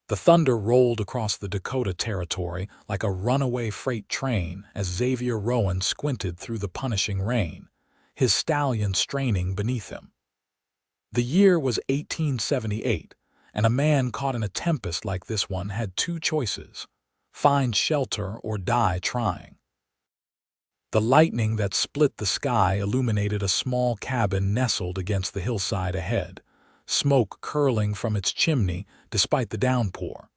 The thunder rolled across the Dakota Territory like a runaway freight train as Xavier Rowan squinted through the punishing rain, his stallion straining beneath him. The year was 1878, and a man caught in a tempest like this one had two choices: find shelter or die trying. The lightning that split the sky illuminated a small cabin nestled against the hillside ahead, smoke curling from its chimney despite the downpour.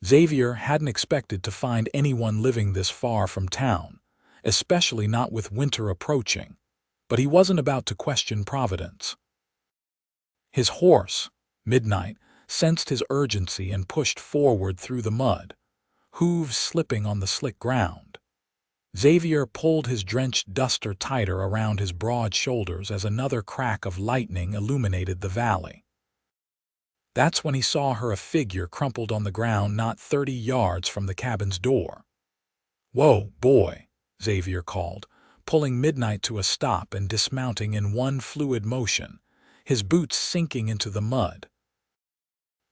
Xavier hadn't expected to find anyone living this far from town, especially not with winter approaching, but he wasn't about to question Providence. His horse, Midnight, sensed his urgency and pushed forward through the mud, hooves slipping on the slick ground. Xavier pulled his drenched duster tighter around his broad shoulders as another crack of lightning illuminated the valley. That's when he saw her, a figure crumpled on the ground not 30 yards from the cabin's door. "Whoa, boy," Xavier called, pulling Midnight to a stop and dismounting in one fluid motion, his boots sinking into the mud.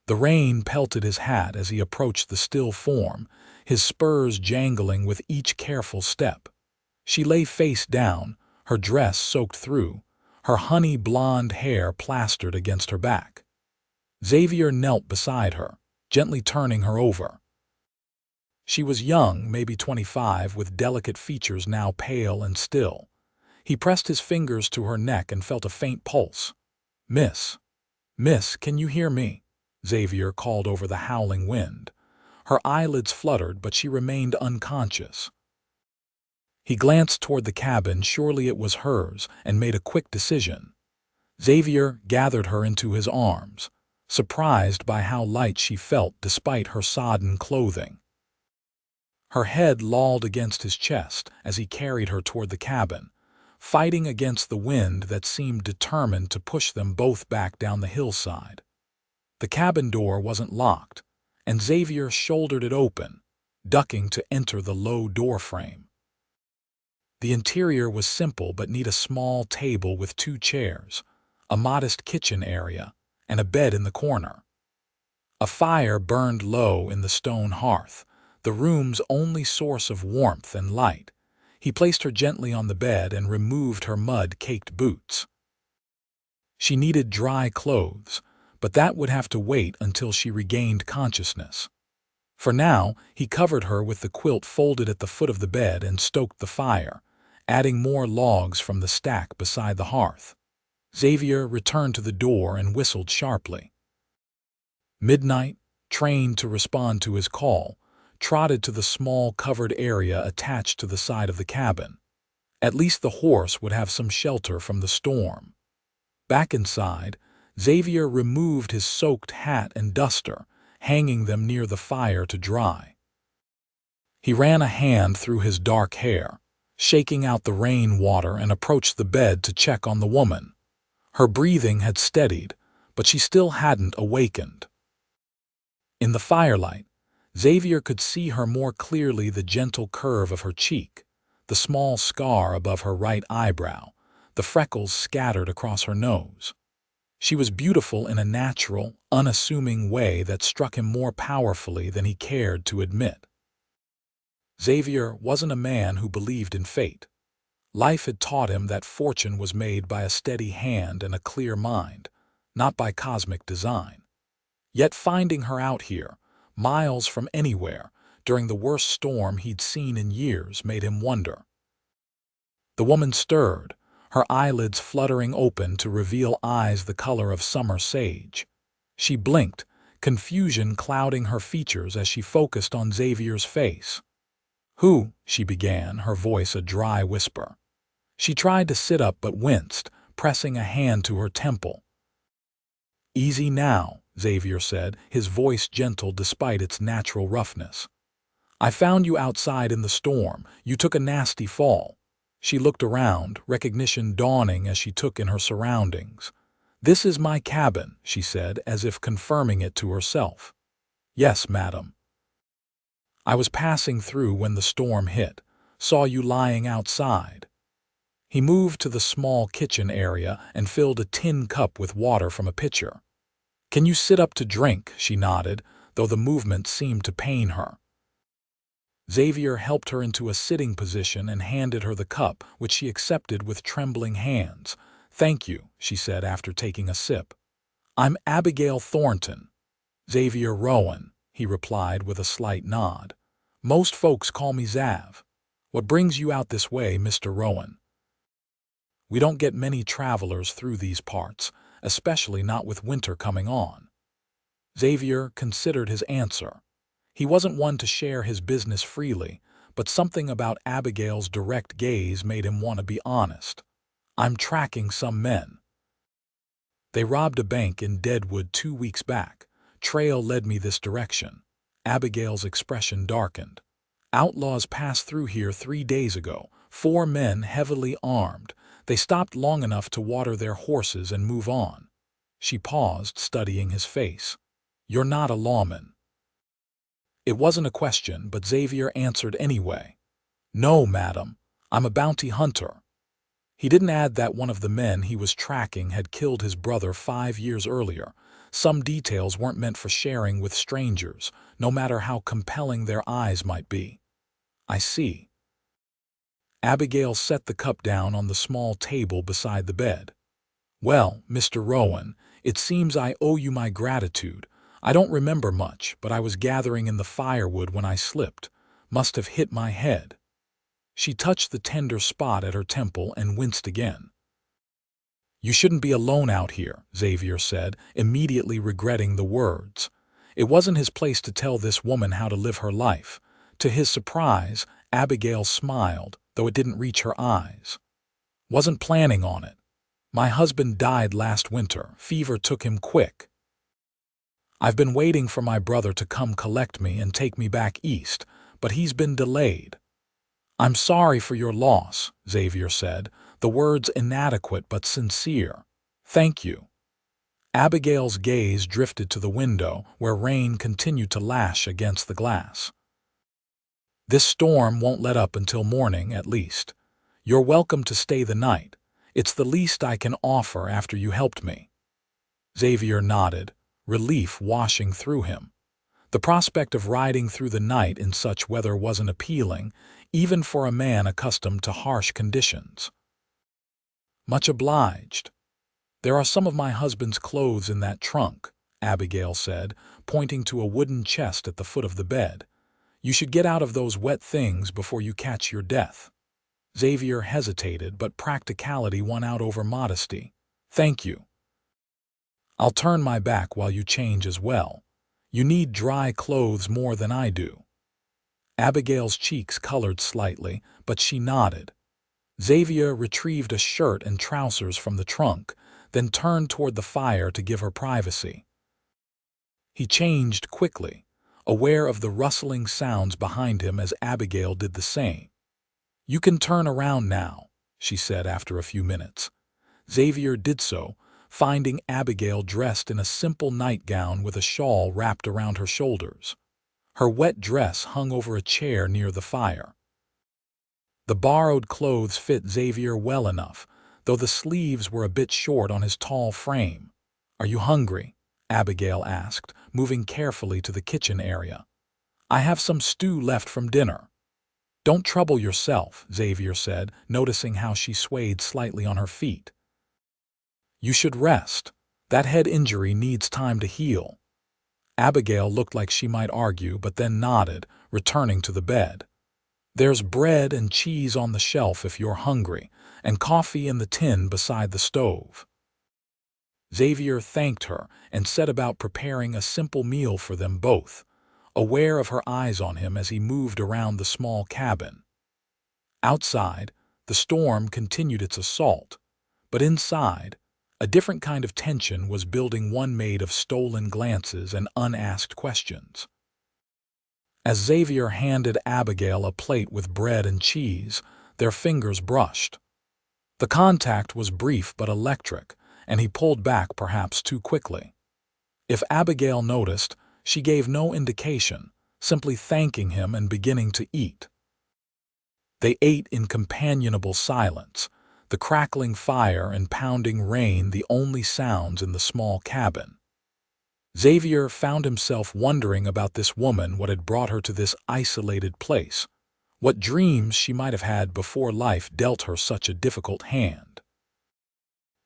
The rain pelted his hat as he approached the still form, his spurs jangling with each careful step. She lay face down, her dress soaked through, her honey blonde hair plastered against her back. Xavier knelt beside her, gently turning her over. She was young, maybe 25, with delicate features now pale and still. He pressed his fingers to her neck and felt a faint pulse. Miss, can you hear me?" Xavier called over the howling wind. Her eyelids fluttered, but she remained unconscious. He glanced toward the cabin, surely it was hers, and made a quick decision. Xavier gathered her into his arms, surprised by how light she felt despite her sodden clothing. Her head lolled against his chest as he carried her toward the cabin, fighting against the wind that seemed determined to push them both back down the hillside. The cabin door wasn't locked, and Xavier shouldered it open, ducking to enter the low doorframe. The interior was simple but neat: a small table with 2 chairs, a modest kitchen area, and a bed in the corner. A fire burned low in the stone hearth, the room's only source of warmth and light. He placed her gently on the bed and removed her mud-caked boots. She needed dry clothes, but that would have to wait until she regained consciousness. For now, he covered her with the quilt folded at the foot of the bed and stoked the fire, adding more logs from the stack beside the hearth. Xavier returned to the door and whistled sharply. Midnight, trained to respond to his call, trotted to the small covered area attached to the side of the cabin. At least the horse would have some shelter from the storm. Back inside, Xavier removed his soaked hat and duster, hanging them near the fire to dry. He ran a hand through his dark hair, shaking out the rain water, and approached the bed to check on the woman. Her breathing had steadied, but she still hadn't awakened. In the firelight, Xavier could see her more clearly: the gentle curve of her cheek, the small scar above her right eyebrow, the freckles scattered across her nose. She was beautiful in a natural, unassuming way that struck him more powerfully than he cared to admit. Xavier wasn't a man who believed in fate. Life had taught him that fortune was made by a steady hand and a clear mind, not by cosmic design. Yet finding her out here, miles from anywhere, during the worst storm he'd seen in years, made him wonder. The woman stirred, her eyelids fluttering open to reveal eyes the color of summer sage. She blinked, confusion clouding her features as she focused on Xavier's face. "Who?" she began, her voice a dry whisper. She tried to sit up but winced, pressing a hand to her temple. "Easy now," Xavier said, his voice gentle despite its natural roughness. "I found you outside in the storm. You took a nasty fall." She looked around, recognition dawning as she took in her surroundings. "This is my cabin," she said, as if confirming it to herself. "Yes, madam. I was passing through when the storm hit. Saw you lying outside." He moved to the small kitchen area and filled a tin cup with water from a pitcher. "Can you sit up to drink?" she nodded, though the movement seemed to pain her. Xavier helped her into a sitting position and handed her the cup, which she accepted with trembling hands. "Thank you," she said after taking a sip. "I'm Abigail Thornton." "Xavier Rowan," he replied with a slight nod. "Most folks call me Xav. What brings you out this way, Mr. Rowan?" "We don't get many travelers through these parts, especially not with winter coming on." Xavier considered his answer. He wasn't one to share his business freely, but something about Abigail's direct gaze made him want to be honest. "I'm tracking some men. They robbed a bank in Deadwood 2 weeks back. Trail led me this direction." Abigail's expression darkened. "Outlaws passed through here 3 days ago, 4 men heavily armed. They stopped long enough to water their horses and move on." She paused, studying his face. "You're not a lawman." It wasn't a question, but Xavier answered anyway. "No, madam. I'm a bounty hunter." He didn't add that one of the men he was tracking had killed his brother 5 years earlier. Some details weren't meant for sharing with strangers, no matter how compelling their eyes might be. "I see." Abigail set the cup down on the small table beside the bed. "Well, Mr. Rowan, it seems I owe you my gratitude. I don't remember much, but I was gathering in the firewood when I slipped. Must have hit my head." She touched the tender spot at her temple and winced again. "You shouldn't be alone out here," Xavier said, immediately regretting the words. It wasn't his place to tell this woman how to live her life. To his surprise, Abigail smiled, though it didn't reach her eyes. "Wasn't planning on it. My husband died last winter. Fever took him quick. I've been waiting for my brother to come collect me and take me back east, but he's been delayed." "I'm sorry for your loss," Xavier said, the words inadequate but sincere. "Thank you." Abigail's gaze drifted to the window, where rain continued to lash against the glass. "This storm won't let up until morning, at least. You're welcome to stay the night. It's the least I can offer after you helped me." Xavier nodded, relief washing through him. The prospect of riding through the night in such weather wasn't appealing, even for a man accustomed to harsh conditions. "Much obliged. There are some of my husband's clothes in that trunk," Abigail said, pointing to a wooden chest at the foot of the bed. "You should get out of those wet things before you catch your death." Xavier hesitated, but practicality won out over modesty. "Thank you. I'll turn my back while you change as well. You need dry clothes more than I do." Abigail's cheeks colored slightly, but she nodded. Xavier retrieved a shirt and trousers from the trunk, then turned toward the fire to give her privacy. He changed quickly, aware of the rustling sounds behind him as Abigail did the same. "You can turn around now," she said after a few minutes. Xavier did so, finding Abigail dressed in a simple nightgown with a shawl wrapped around her shoulders. Her wet dress hung over a chair near the fire. The borrowed clothes fit Xavier well enough, though the sleeves were a bit short on his tall frame. "Are you hungry?" Abigail asked, moving carefully to the kitchen area. "I have some stew left from dinner." "Don't trouble yourself," Xavier said, noticing how she swayed slightly on her feet. "You should rest. That head injury needs time to heal." Abigail looked like she might argue, but then nodded, returning to the bed. "There's bread and cheese on the shelf if you're hungry, and coffee in the tin beside the stove." Xavier thanked her and set about preparing a simple meal for them both, aware of her eyes on him as he moved around the small cabin. Outside, the storm continued its assault, but inside, a different kind of tension was building, one made of stolen glances and unasked questions. As Xavier handed Abigail a plate with bread and cheese, their fingers brushed. The contact was brief but electric, and he pulled back perhaps too quickly. If Abigail noticed, she gave no indication, simply thanking him and beginning to eat. They ate in companionable silence, the crackling fire and pounding rain the only sounds in the small cabin. Xavier found himself wondering about this woman, what had brought her to this isolated place, what dreams she might have had before life dealt her such a difficult hand.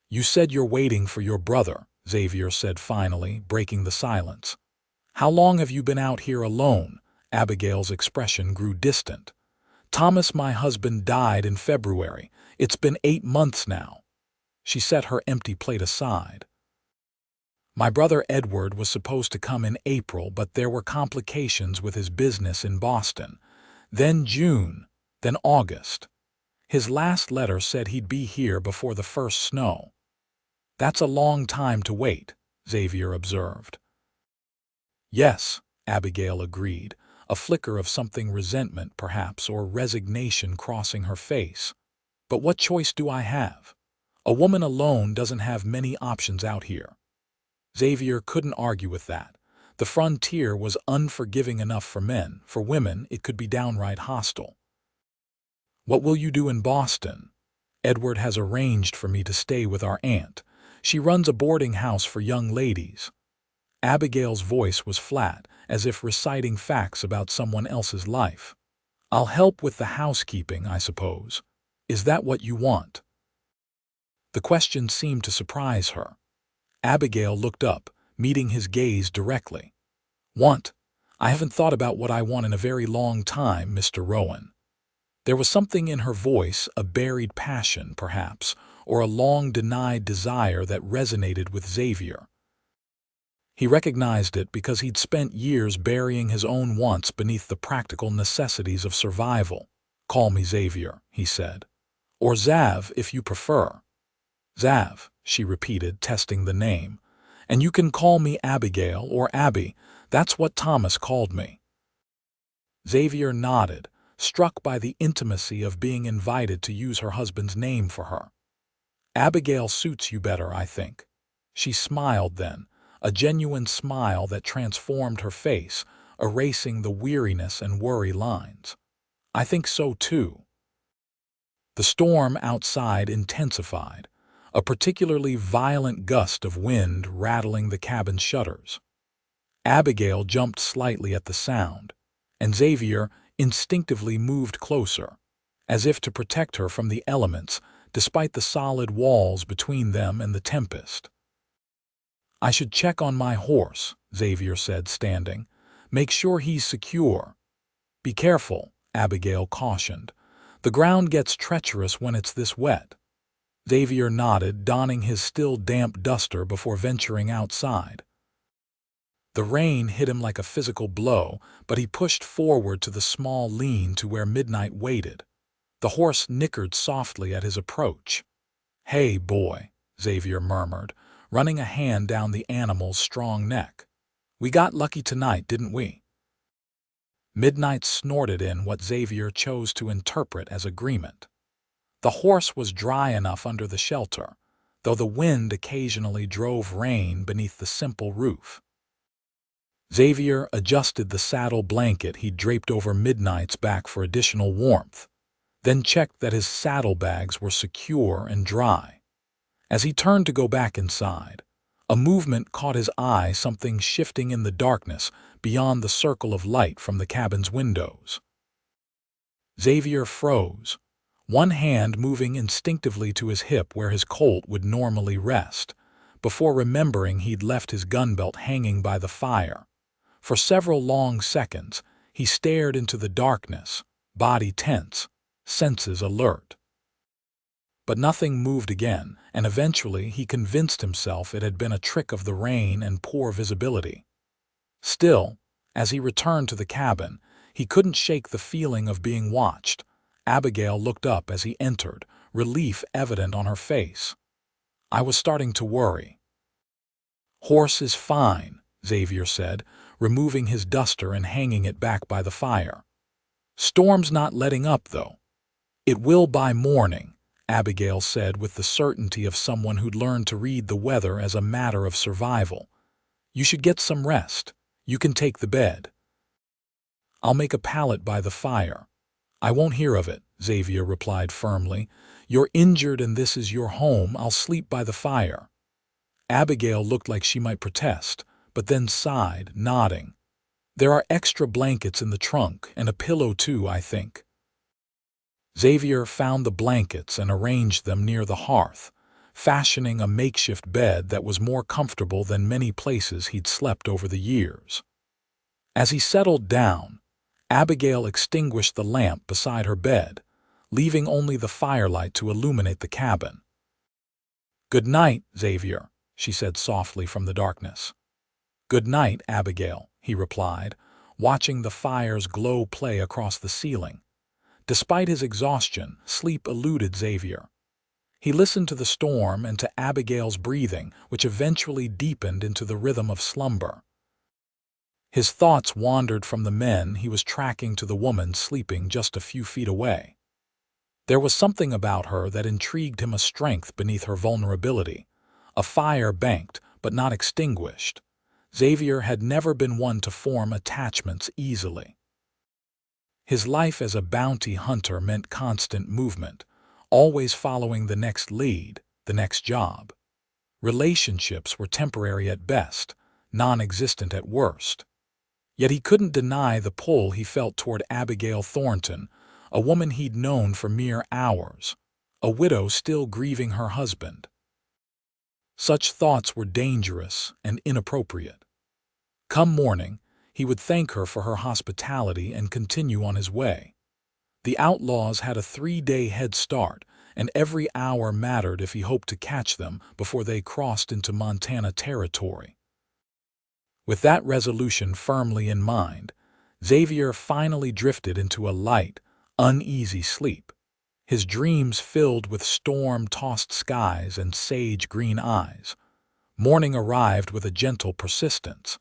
"You said you're waiting for your brother," Xavier said finally, breaking the silence. "How long have you been out here alone?" Abigail's expression grew distant. "Thomas, my husband, died in February. It's been 8 months now." She set her empty plate aside. "My brother Edward was supposed to come in April, but there were complications with his business in Boston. Then June, then August. His last letter said he'd be here before the first snow." "That's a long time to wait," Xavier observed. "Yes," Abigail agreed, a flicker of something resentment perhaps or resignation crossing her face. "But what choice do I have? A woman alone doesn't have many options out here." Xavier couldn't argue with that. The frontier was unforgiving enough for men. For women, it could be downright hostile. "What will you do in Boston?" "Edward has arranged for me to stay with our aunt. She runs a boarding house for young ladies." Abigail's voice was flat, as if reciting facts about someone else's life. "I'll help with the housekeeping, I suppose. Is that what you want?" The question seemed to surprise her. Abigail looked up, meeting his gaze directly. "Want? I haven't thought about what I want in a very long time, Mr. Rowan." There was something in her voice, a buried passion, perhaps, or a long-denied desire that resonated with Xavier. He recognized it because he'd spent years burying his own wants beneath the practical necessities of survival. "Call me Xavier," he said. "Or Zav, if you prefer." "Zav," she repeated, testing the name. "And you can call me Abigail or Abby. That's what Thomas called me." Xavier nodded, struck by the intimacy of being invited to use her husband's name for her. "Abigail suits you better, I think." She smiled then, a genuine smile that transformed her face, erasing the weariness and worry lines. "I think so too." The storm outside intensified, a particularly violent gust of wind rattling the cabin shutters. Abigail jumped slightly at the sound, and Xavier instinctively moved closer, as if to protect her from the elements, despite the solid walls between them and the tempest. "I should check on my horse," Xavier said, standing. "Make sure he's secure." "Be careful," Abigail cautioned. "The ground gets treacherous when it's this wet." Xavier nodded, donning his still damp duster before venturing outside. The rain hit him like a physical blow, but he pushed forward to the small lean-to where Midnight waited. The horse nickered softly at his approach. "Hey, boy," Xavier murmured, running a hand down the animal's strong neck. "We got lucky tonight, didn't we?" Midnight snorted in what Xavier chose to interpret as agreement. The horse was dry enough under the shelter, though the wind occasionally drove rain beneath the simple roof. Xavier adjusted the saddle blanket he'd draped over Midnight's back for additional warmth, then checked that his saddlebags were secure and dry. As he turned to go back inside, a movement caught his eye, something shifting in the darkness beyond the circle of light from the cabin's windows. Xavier froze, one hand moving instinctively to his hip where his Colt would normally rest, before remembering he'd left his gun belt hanging by the fire. For several long seconds, he stared into the darkness, body tense, senses alert. But nothing moved again, and eventually he convinced himself it had been a trick of the rain and poor visibility. Still, as he returned to the cabin, he couldn't shake the feeling of being watched. Abigail looked up as he entered, relief evident on her face. "I was starting to worry." "Horse is fine," Xavier said, removing his duster and hanging it back by the fire. "Storm's not letting up, though." "It will by morning," Abigail said with the certainty of someone who'd learned to read the weather as a matter of survival. "You should get some rest. You can take the bed." "I'll make a pallet by the fire." "I won't hear of it," Xavier replied firmly. "You're injured and this is your home. I'll sleep by the fire." Abigail looked like she might protest, but then sighed, nodding. "There are extra blankets in the trunk, and a pillow too, I think." Xavier found the blankets and arranged them near the hearth, fashioning a makeshift bed that was more comfortable than many places he'd slept over the years. As he settled down, Abigail extinguished the lamp beside her bed, leaving only the firelight to illuminate the cabin. "Good night, Xavier," she said softly from the darkness. "Good night, Abigail," he replied, watching the fire's glow play across the ceiling. Despite his exhaustion, sleep eluded Xavier. He listened to the storm and to Abigail's breathing, which eventually deepened into the rhythm of slumber. His thoughts wandered from the men he was tracking to the woman sleeping just a few feet away. There was something about her that intrigued him, a strength beneath her vulnerability, a fire banked but not extinguished. Xavier had never been one to form attachments easily. His life as a bounty hunter meant constant movement, always following the next lead, the next job. Relationships were temporary at best, non-existent at worst. Yet he couldn't deny the pull he felt toward Abigail Thornton, a woman he'd known for mere hours, a widow still grieving her husband. Such thoughts were dangerous and inappropriate. Come morning, he would thank her for her hospitality and continue on his way. The outlaws had a 3-day head start, and every hour mattered if he hoped to catch them before they crossed into Montana territory. With that resolution firmly in mind, Xavier finally drifted into a light, uneasy sleep, his dreams filled with storm-tossed skies and sage-green eyes. Morning arrived with a gentle persistence,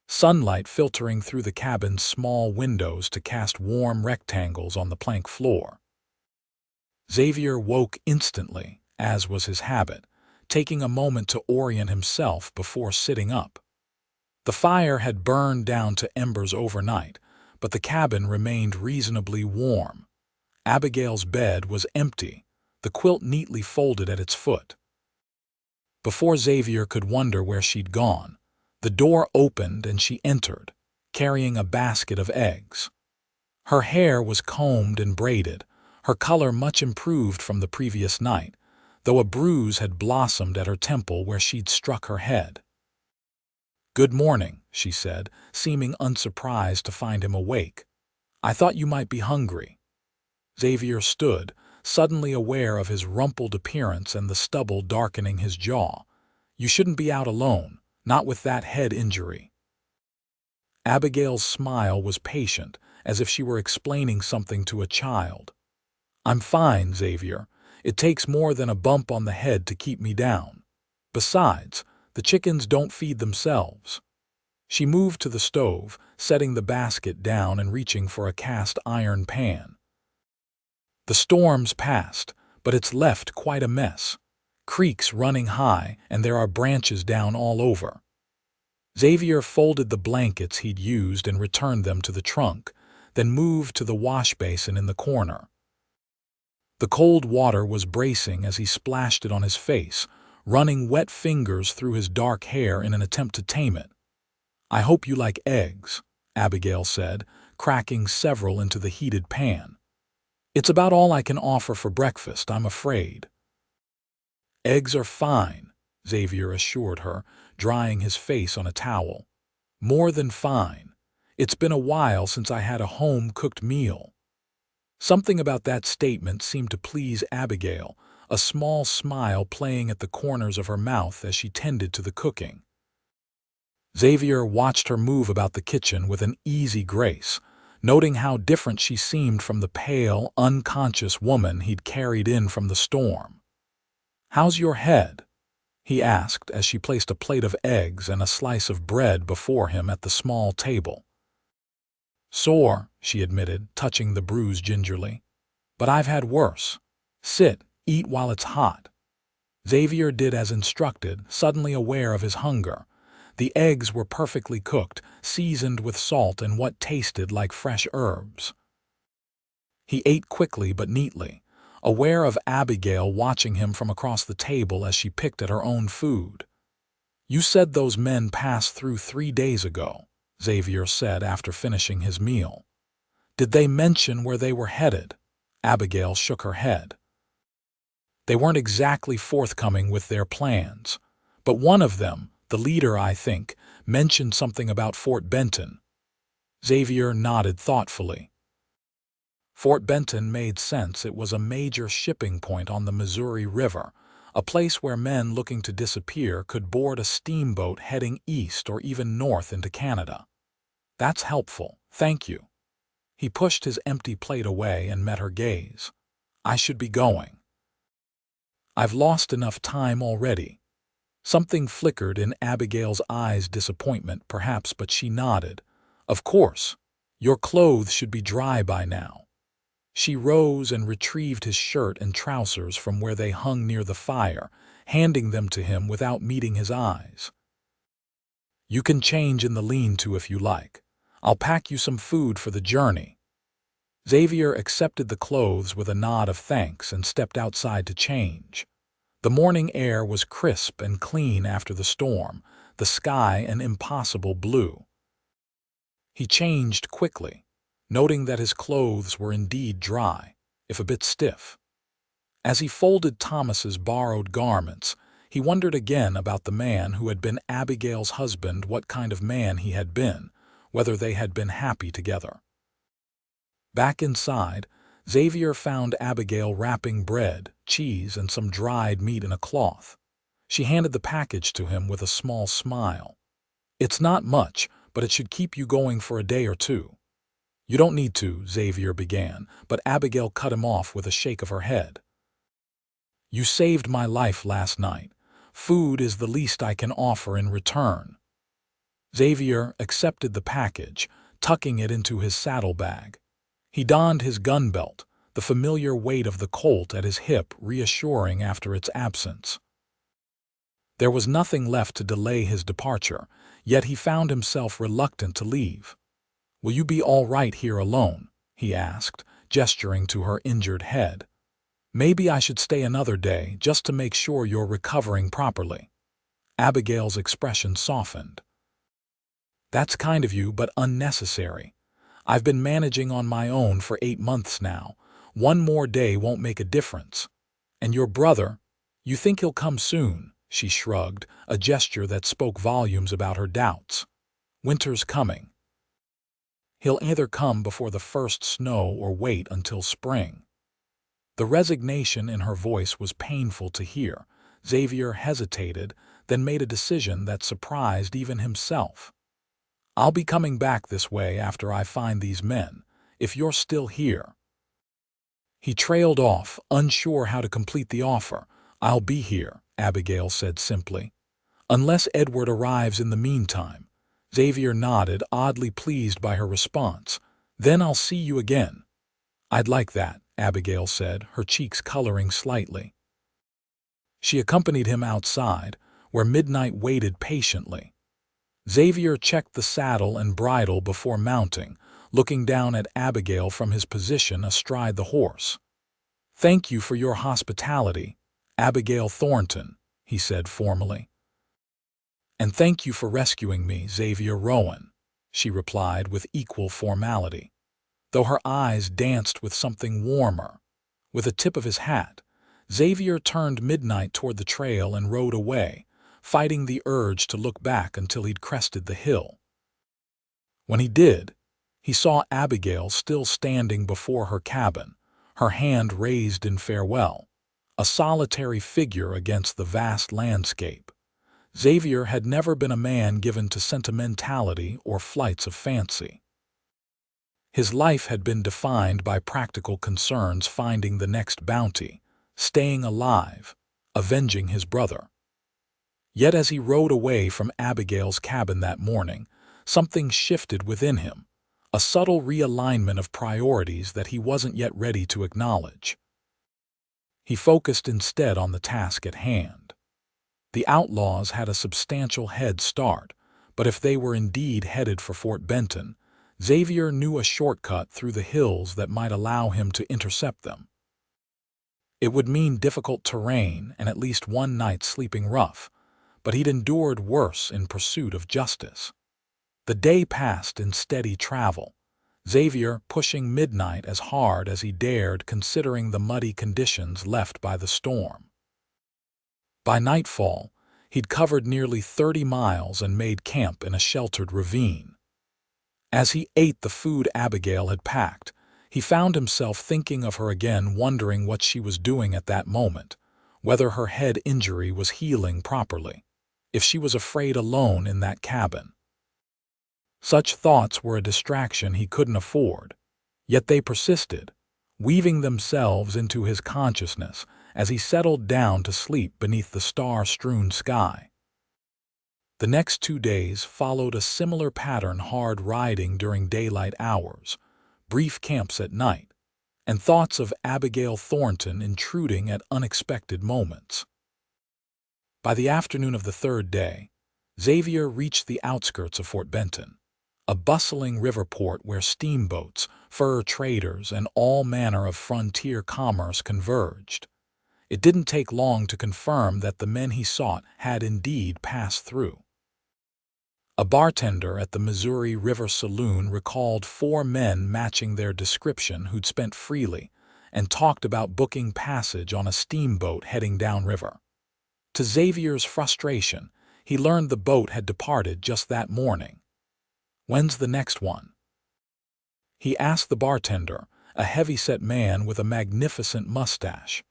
sunlight filtering through the cabin's small windows to cast warm rectangles on the plank floor. Xavier woke instantly, as was his habit, taking a moment to orient himself before sitting up. The fire had burned down to embers overnight, but the cabin remained reasonably warm. Abigail's bed was empty, the quilt neatly folded at its foot. Before Xavier could wonder where she'd gone, the door opened and she entered, carrying a basket of eggs. Her hair was combed and braided, her color much improved from the previous night, though a bruise had blossomed at her temple where she'd struck her head. "Good morning," she said, seeming unsurprised to find him awake. "I thought you might be hungry." Xavier stood, suddenly aware of his rumpled appearance and the stubble darkening his jaw. "You shouldn't be out alone, not with that head injury." Abigail's smile was patient, as if she were explaining something to a child. "I'm fine, Xavier. It takes more than a bump on the head to keep me down. Besides, the chickens don't feed themselves." She moved to the stove, setting the basket down and reaching for a cast iron pan. The storm's passed, but it's left quite a mess. Creeks running high, and there are branches down all over. Xavier folded the blankets he'd used and returned them to the trunk, then moved to the wash basin in the corner. The cold water was bracing as he splashed it on his face, running wet fingers through his dark hair in an attempt to tame it. "I hope you like eggs," Abigail said, cracking several into the heated pan. "It's about all I can offer for breakfast, I'm afraid." "Eggs are fine," Xavier assured her, drying his face on a towel. "More than fine. It's been a while since I had a home-cooked meal." Something about that statement seemed to please Abigail, a small smile playing at the corners of her mouth as she tended to the cooking. Xavier watched her move about the kitchen with an easy grace, noting how different she seemed from the pale, unconscious woman he'd carried in from the storm. "How's your head?" he asked as she placed a plate of eggs and a slice of bread before him at the small table. "Sore," she admitted, touching the bruise gingerly. "But I've had worse. Sit, eat while it's hot." Xavier did as instructed, suddenly aware of his hunger. The eggs were perfectly cooked, seasoned with salt and what tasted like fresh herbs. He ate quickly but neatly, aware of Abigail watching him from across the table as she picked at her own food. "You said those men passed through 3 days ago," Xavier said after finishing his meal. "Did they mention where they were headed?" Abigail shook her head. "They weren't exactly forthcoming with their plans, but one of them, the leader I think, mentioned something about Fort Benton." Xavier nodded thoughtfully. Fort Benton made sense. It was a major shipping point on the Missouri River, a place where men looking to disappear could board a steamboat heading east or even north into Canada. "That's helpful, thank you." He pushed his empty plate away and met her gaze. "I should be going. I've lost enough time already." Something flickered in Abigail's eyes, disappointment perhaps, but she nodded. "Of course. Your clothes should be dry by now." She rose and retrieved his shirt and trousers from where they hung near the fire, handing them to him without meeting his eyes. "You can change in the lean-to if you like. I'll pack you some food for the journey." Xavier accepted the clothes with a nod of thanks and stepped outside to change. The morning air was crisp and clean after the storm, the sky an impossible blue. He changed quickly, noting that his clothes were indeed dry, if a bit stiff. As he folded Thomas's borrowed garments, he wondered again about the man who had been Abigail's husband, what kind of man he had been, whether they had been happy together. Back inside, Xavier found Abigail wrapping bread, cheese, and some dried meat in a cloth. She handed the package to him with a small smile. "It's not much, but it should keep you going for a day or two." "You don't need to," Xavier began, but Abigail cut him off with a shake of her head. "You saved my life last night. Food is the least I can offer in return." Xavier accepted the package, tucking it into his saddlebag. He donned his gun belt, the familiar weight of the Colt at his hip reassuring after its absence. There was nothing left to delay his departure, yet he found himself reluctant to leave. "Will you be all right here alone?" he asked, gesturing to her injured head. "Maybe I should stay another day just to make sure you're recovering properly." Abigail's expression softened. "That's kind of you, but unnecessary. I've been managing on my own for 8 months now. One more day won't make a difference. And your brother, you think he'll come soon?" She shrugged, a gesture that spoke volumes about her doubts. "Winter's coming. He'll either come before the first snow or wait until spring." The resignation in her voice was painful to hear. Xavier hesitated, then made a decision that surprised even himself. "I'll be coming back this way after I find these men, if you're still here." He trailed off, unsure how to complete the offer. "I'll be here," Abigail said simply. "Unless Edward arrives in the meantime." Xavier nodded, oddly pleased by her response. "Then I'll see you again." "I'd like that," Abigail said, her cheeks coloring slightly. She accompanied him outside, where midnight waited patiently. Xavier checked the saddle and bridle before mounting, looking down at Abigail from his position astride the horse. "Thank you for your hospitality, Abigail Thornton," he said formally. "And thank you for rescuing me, Xavier Rowan," she replied with equal formality, though her eyes danced with something warmer. With a tip of his hat, Xavier turned midnight toward the trail and rode away, fighting the urge to look back until he'd crested the hill. When he did, he saw Abigail still standing before her cabin, her hand raised in farewell, a solitary figure against the vast landscape. Xavier had never been a man given to sentimentality or flights of fancy. His life had been defined by practical concerns: finding the next bounty, staying alive, avenging his brother. Yet as he rode away from Abigail's cabin that morning, something shifted within him, a subtle realignment of priorities that he wasn't yet ready to acknowledge. He focused instead on the task at hand. The outlaws had a substantial head start, but if they were indeed headed for Fort Benton, Xavier knew a shortcut through the hills that might allow him to intercept them. It would mean difficult terrain and at least one night sleeping rough, but he'd endured worse in pursuit of justice. The day passed in steady travel, Xavier pushing midnight as hard as he dared considering the muddy conditions left by the storm. By nightfall, he'd covered nearly 30 miles and made camp in a sheltered ravine. As he ate the food Abigail had packed, he found himself thinking of her again, wondering what she was doing at that moment, whether her head injury was healing properly, if she was afraid alone in that cabin. Such thoughts were a distraction he couldn't afford, yet they persisted, weaving themselves into his consciousness as he settled down to sleep beneath the star-strewn sky. The next 2 days followed a similar pattern: hard riding during daylight hours, brief camps at night, and thoughts of Abigail Thornton intruding at unexpected moments. By the afternoon of the 3rd day, Xavier reached the outskirts of Fort Benton, a bustling river port where steamboats, fur traders, and all manner of frontier commerce converged. It didn't take long to confirm that the men he sought had indeed passed through. A bartender at the Missouri River Saloon recalled 4 men matching their description who'd spent freely and talked about booking passage on a steamboat heading downriver. To Xavier's frustration, he learned the boat had departed just that morning. "When's the next one?" he asked the bartender, a heavy-set man with a magnificent mustache.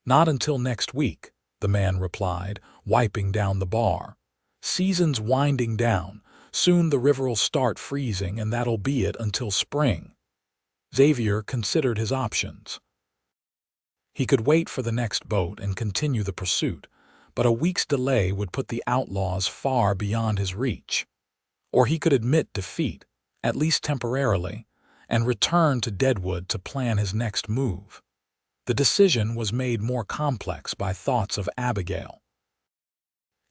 "Not until next week," the man replied, wiping down the bar. "Season's winding down. Soon the river'll start freezing, and that'll be it until spring." Xavier considered his options. He could wait for the next boat and continue the pursuit, but a week's delay would put the outlaws far beyond his reach. Or he could admit defeat, at least temporarily, and return to Deadwood to plan his next move. The decision was made more complex by thoughts of Abigail.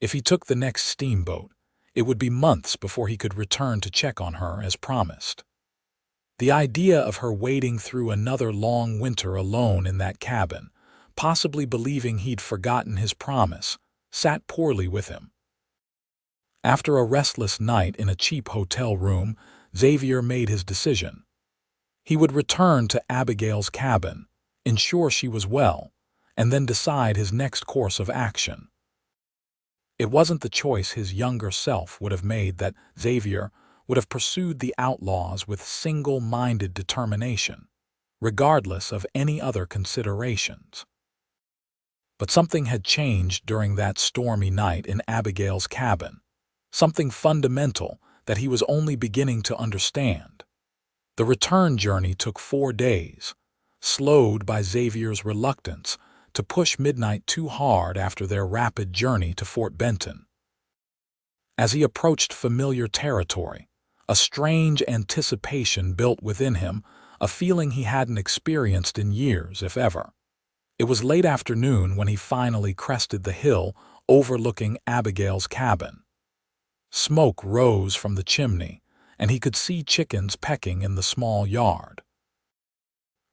If he took the next steamboat, it would be months before he could return to check on her as promised. The idea of her wading through another long winter alone in that cabin, possibly believing he'd forgotten his promise, sat poorly with him. After a restless night in a cheap hotel room, Xavier made his decision. He would return to Abigail's cabin, ensure she was well, and then decide his next course of action. It wasn't the choice his younger self would have made. That Xavier would have pursued the outlaws with single-minded determination, regardless of any other considerations. But something had changed during that stormy night in Abigail's cabin, something fundamental that he was only beginning to understand. The return journey took 4 days, slowed by Xavier's reluctance to push midnight too hard after their rapid journey to Fort Benton. As he approached familiar territory, a strange anticipation built within him, a feeling he hadn't experienced in years, if ever. It was late afternoon when he finally crested the hill overlooking Abigail's cabin. Smoke rose from the chimney, and he could see chickens pecking in the small yard.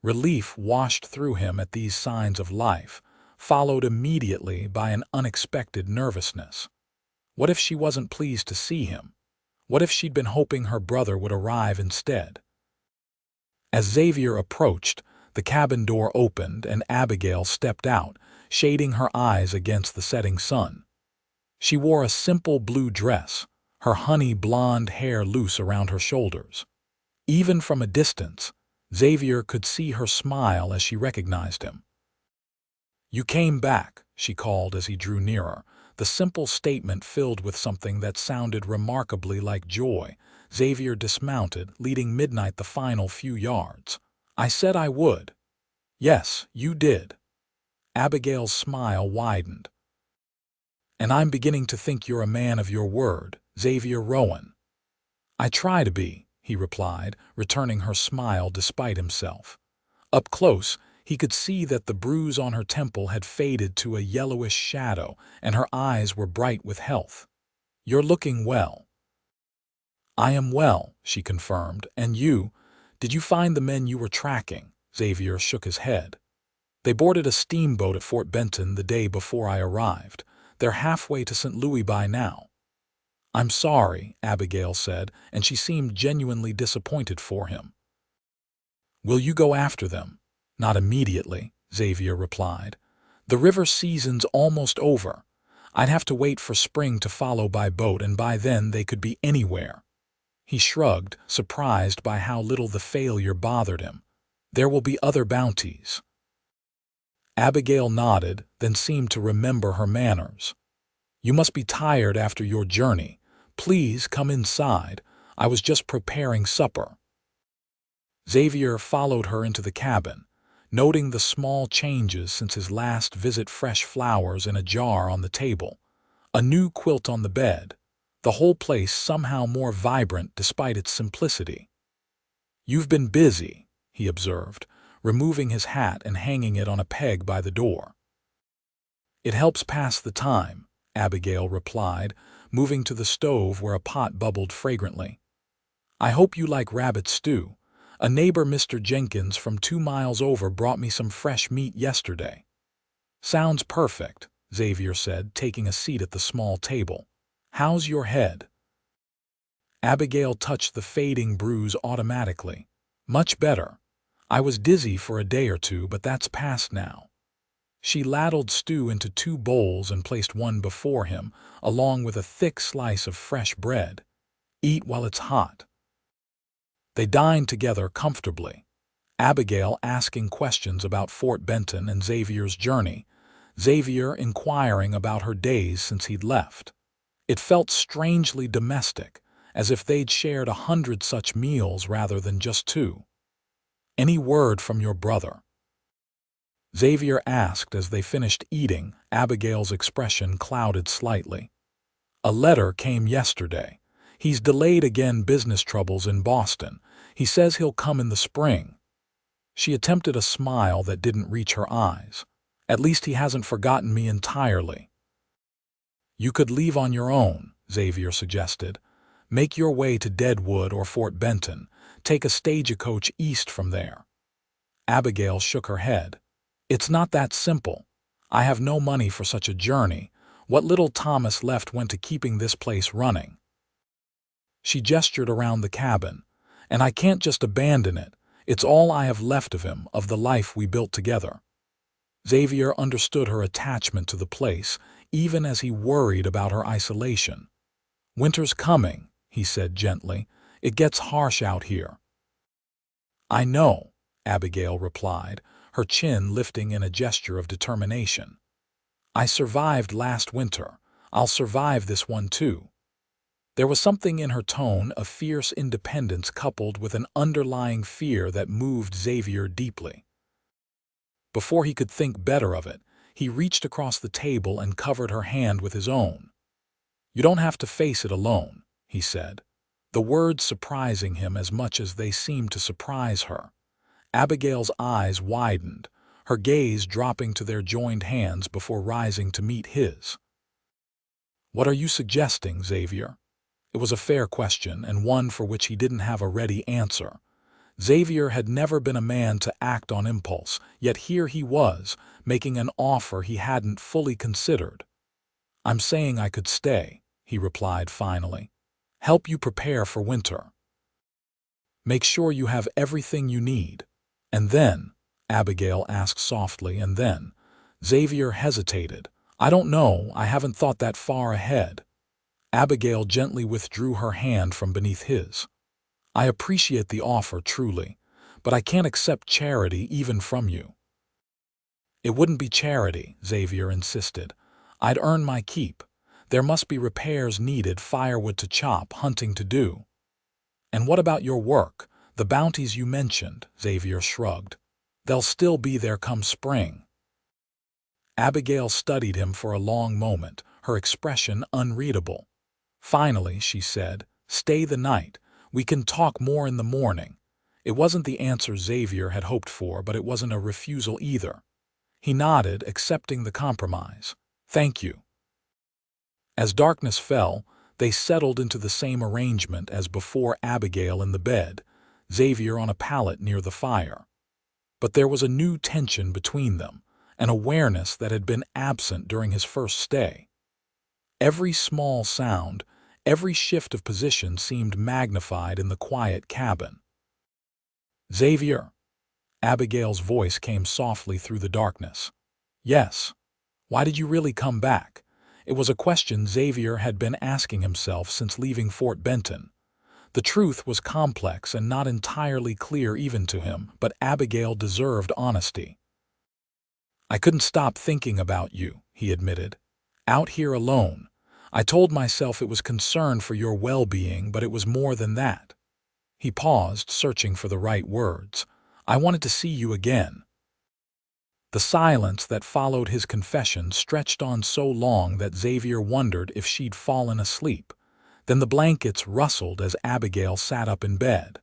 Relief washed through him at these signs of life, followed immediately by an unexpected nervousness. What if she wasn't pleased to see him? What if she'd been hoping her brother would arrive instead? As Xavier approached, the cabin door opened and Abigail stepped out, shading her eyes against the setting sun. She wore a simple blue dress, her honey blonde hair loose around her shoulders. Even from a distance, Xavier could see her smile as she recognized him. "You came back," she called as he drew nearer, the simple statement filled with something that sounded remarkably like joy. Xavier dismounted, leading Midnight the final few yards. "I said I would." "Yes, you did." Abigail's smile widened. "And I'm beginning to think you're a man of your word, Xavier Rowan." "I try to be," he replied, returning her smile despite himself. Up close, he could see that the bruise on her temple had faded to a yellowish shadow, and her eyes were bright with health. "You're looking well." "I am well," she confirmed. "And you? Did you find the men you were tracking?" Xavier shook his head. "They boarded a steamboat at Fort Benton the day before I arrived. They're halfway to St. Louis by now." "I'm sorry," Abigail said, and she seemed genuinely disappointed for him. "Will you go after them?" "Not immediately," Xavier replied. "The river season's almost over. I'd have to wait for spring to follow by boat, and by then they could be anywhere." He shrugged, surprised by how little the failure bothered him. "There will be other bounties." Abigail nodded, then seemed to remember her manners. "You must be tired after your journey. Please come inside. I was just preparing supper." Xavier followed her into the cabin, noting the small changes since his last visit: fresh flowers in a jar on the table, a new quilt on the bed, the whole place somehow more vibrant despite its simplicity. "You've been busy," he observed, removing his hat and hanging it on a peg by the door. "It helps pass the time," Abigail replied, moving to the stove where a pot bubbled fragrantly. "I hope you like rabbit stew. A neighbor, Mr. Jenkins, from 2 miles over, brought me some fresh meat yesterday." "Sounds perfect," Xavier said, taking a seat at the small table. "How's your head?" Abigail touched the fading bruise automatically. "Much better. I was dizzy for a day or two, but that's past now." She ladled stew into 2 bowls and placed one before him, along with a thick slice of fresh bread. "Eat while it's hot." They dined together comfortably, Abigail asking questions about Fort Benton and Xavier's journey, Xavier inquiring about her days since he'd left. It felt strangely domestic, as if they'd shared 100 such meals rather than just 2. "Any word from your brother?" Xavier asked as they finished eating. Abigail's expression clouded slightly. "A letter came yesterday. He's delayed again, business troubles in Boston. He says he'll come in the spring." She attempted a smile that didn't reach her eyes. "At least he hasn't forgotten me entirely." "You could leave on your own," Xavier suggested. "Make your way to Deadwood or Fort Benton. Take a stagecoach east from there." Abigail shook her head. "It's not that simple. I have no money for such a journey. What little Thomas left went to keeping this place running." She gestured around the cabin. "And I can't just abandon it. It's all I have left of him, of the life we built together." Xavier understood her attachment to the place, even as he worried about her isolation. "Winter's coming," he said gently. "It gets harsh out here." "I know," Abigail replied, her chin lifting in a gesture of determination. "I survived last winter. I'll survive this one too." There was something in her tone, a fierce independence coupled with an underlying fear that moved Xavier deeply. Before he could think better of it, he reached across the table and covered her hand with his own. "You don't have to face it alone," he said, the words surprising him as much as they seemed to surprise her. Abigail's eyes widened, her gaze dropping to their joined hands before rising to meet his. "What are you suggesting, Xavier?" It was a fair question, and one for which he didn't have a ready answer. Xavier had never been a man to act on impulse, yet here he was, making an offer he hadn't fully considered. "I'm saying I could stay," he replied finally. "Help you prepare for winter. Make sure you have everything you need." "And then?" Abigail asked softly, "and then?" Xavier hesitated. "I don't know, I haven't thought that far ahead." Abigail gently withdrew her hand from beneath his. "I appreciate the offer, truly, but I can't accept charity even from you." "It wouldn't be charity," Xavier insisted. "I'd earn my keep. There must be repairs needed, firewood to chop, hunting to do." "And what about your work, the bounties you mentioned?" Xavier shrugged. "They'll still be there come spring." Abigail studied him for a long moment, her expression unreadable. Finally, she said, "Stay the night. We can talk more in the morning." It wasn't the answer Xavier had hoped for, but it wasn't a refusal either. He nodded, accepting the compromise. "Thank you." As darkness fell, they settled into the same arrangement as before, Abigail in the bed, Xavier on a pallet near the fire. But there was a new tension between them, an awareness that had been absent during his first stay. Every small sound, every shift of position seemed magnified in the quiet cabin. "Xavier," Abigail's voice came softly through the darkness. "Yes. Why did you really come back?" It was a question Xavier had been asking himself since leaving Fort Benton. The truth was complex and not entirely clear even to him, but Abigail deserved honesty. "I couldn't stop thinking about you," he admitted. "Out here alone. I told myself it was concern for your well-being, but it was more than that." He paused, searching for the right words. "I wanted to see you again." The silence that followed his confession stretched on so long that Xavier wondered if she'd fallen asleep. Then the blankets rustled as Abigail sat up in bed.